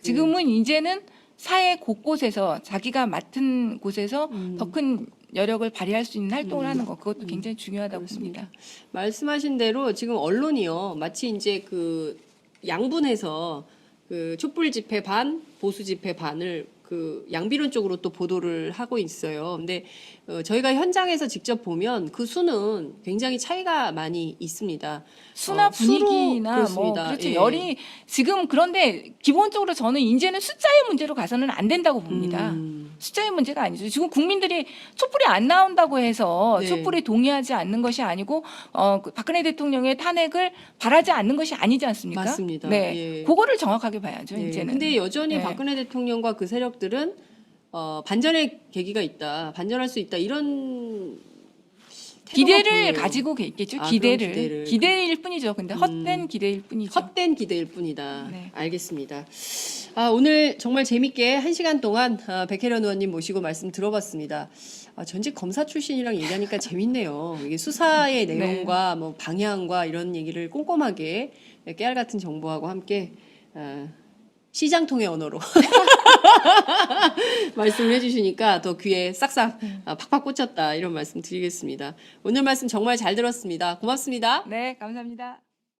지금은 이제는 사회 곳곳에서 자기가 맡은 곳에서 더 큰 여력을 발휘할 수 있는 활동을 하는 것 그것도 굉장히 중요하다고 봅니다. 말씀하신 대로 지금 언론이요 마치 이제 양분해서 촛불 집회 반 보수 집회 반을 양비론적으로 또 보도를 하고 있어요. 근데 저희가 현장에서 직접 보면 그 수는 굉장히 차이가 많이 있습니다. 수나 분위기나 그렇습니다. 그렇죠. 예. 열이 지금 그런데 기본적으로 저는 이제는 숫자의 문제로 가서는 안 된다고 봅니다. 숫자의 문제가 아니죠. 지금 국민들이 촛불이 안 나온다고 해서 네. 촛불에 동의하지 않는 것이 아니고 박근혜 대통령의 탄핵을 바라지 않는 것이 아니지 않습니까? 맞습니다. 네, 예. 그거를 정확하게 봐야죠. 네. 이제는. 근데 여전히 네. 박근혜 대통령과 그 세력들은 반전의 계기가 있다, 반전할 수 있다 이런 태도가 기대를 보여요. 가지고 있겠죠. 그런 기대를. 기대일 뿐이죠. 근데 헛된 기대일 뿐이죠. 헛된 기대일 뿐이다. 네. 알겠습니다. 오늘 정말 재밌게 1시간 동안 백혜련 의원님 모시고 말씀 들어봤습니다. 전직 검사 출신이랑 얘기하니까 재밌네요. 이게 수사의 내용과 방향과 이런 얘기를 꼼꼼하게 깨알 같은 정보하고 함께 시장통의 언어로 말씀을 해주시니까 더 귀에 싹싹 팍팍 꽂혔다 이런 말씀 드리겠습니다. 오늘 말씀 정말 잘 들었습니다. 고맙습니다. 네, 감사합니다.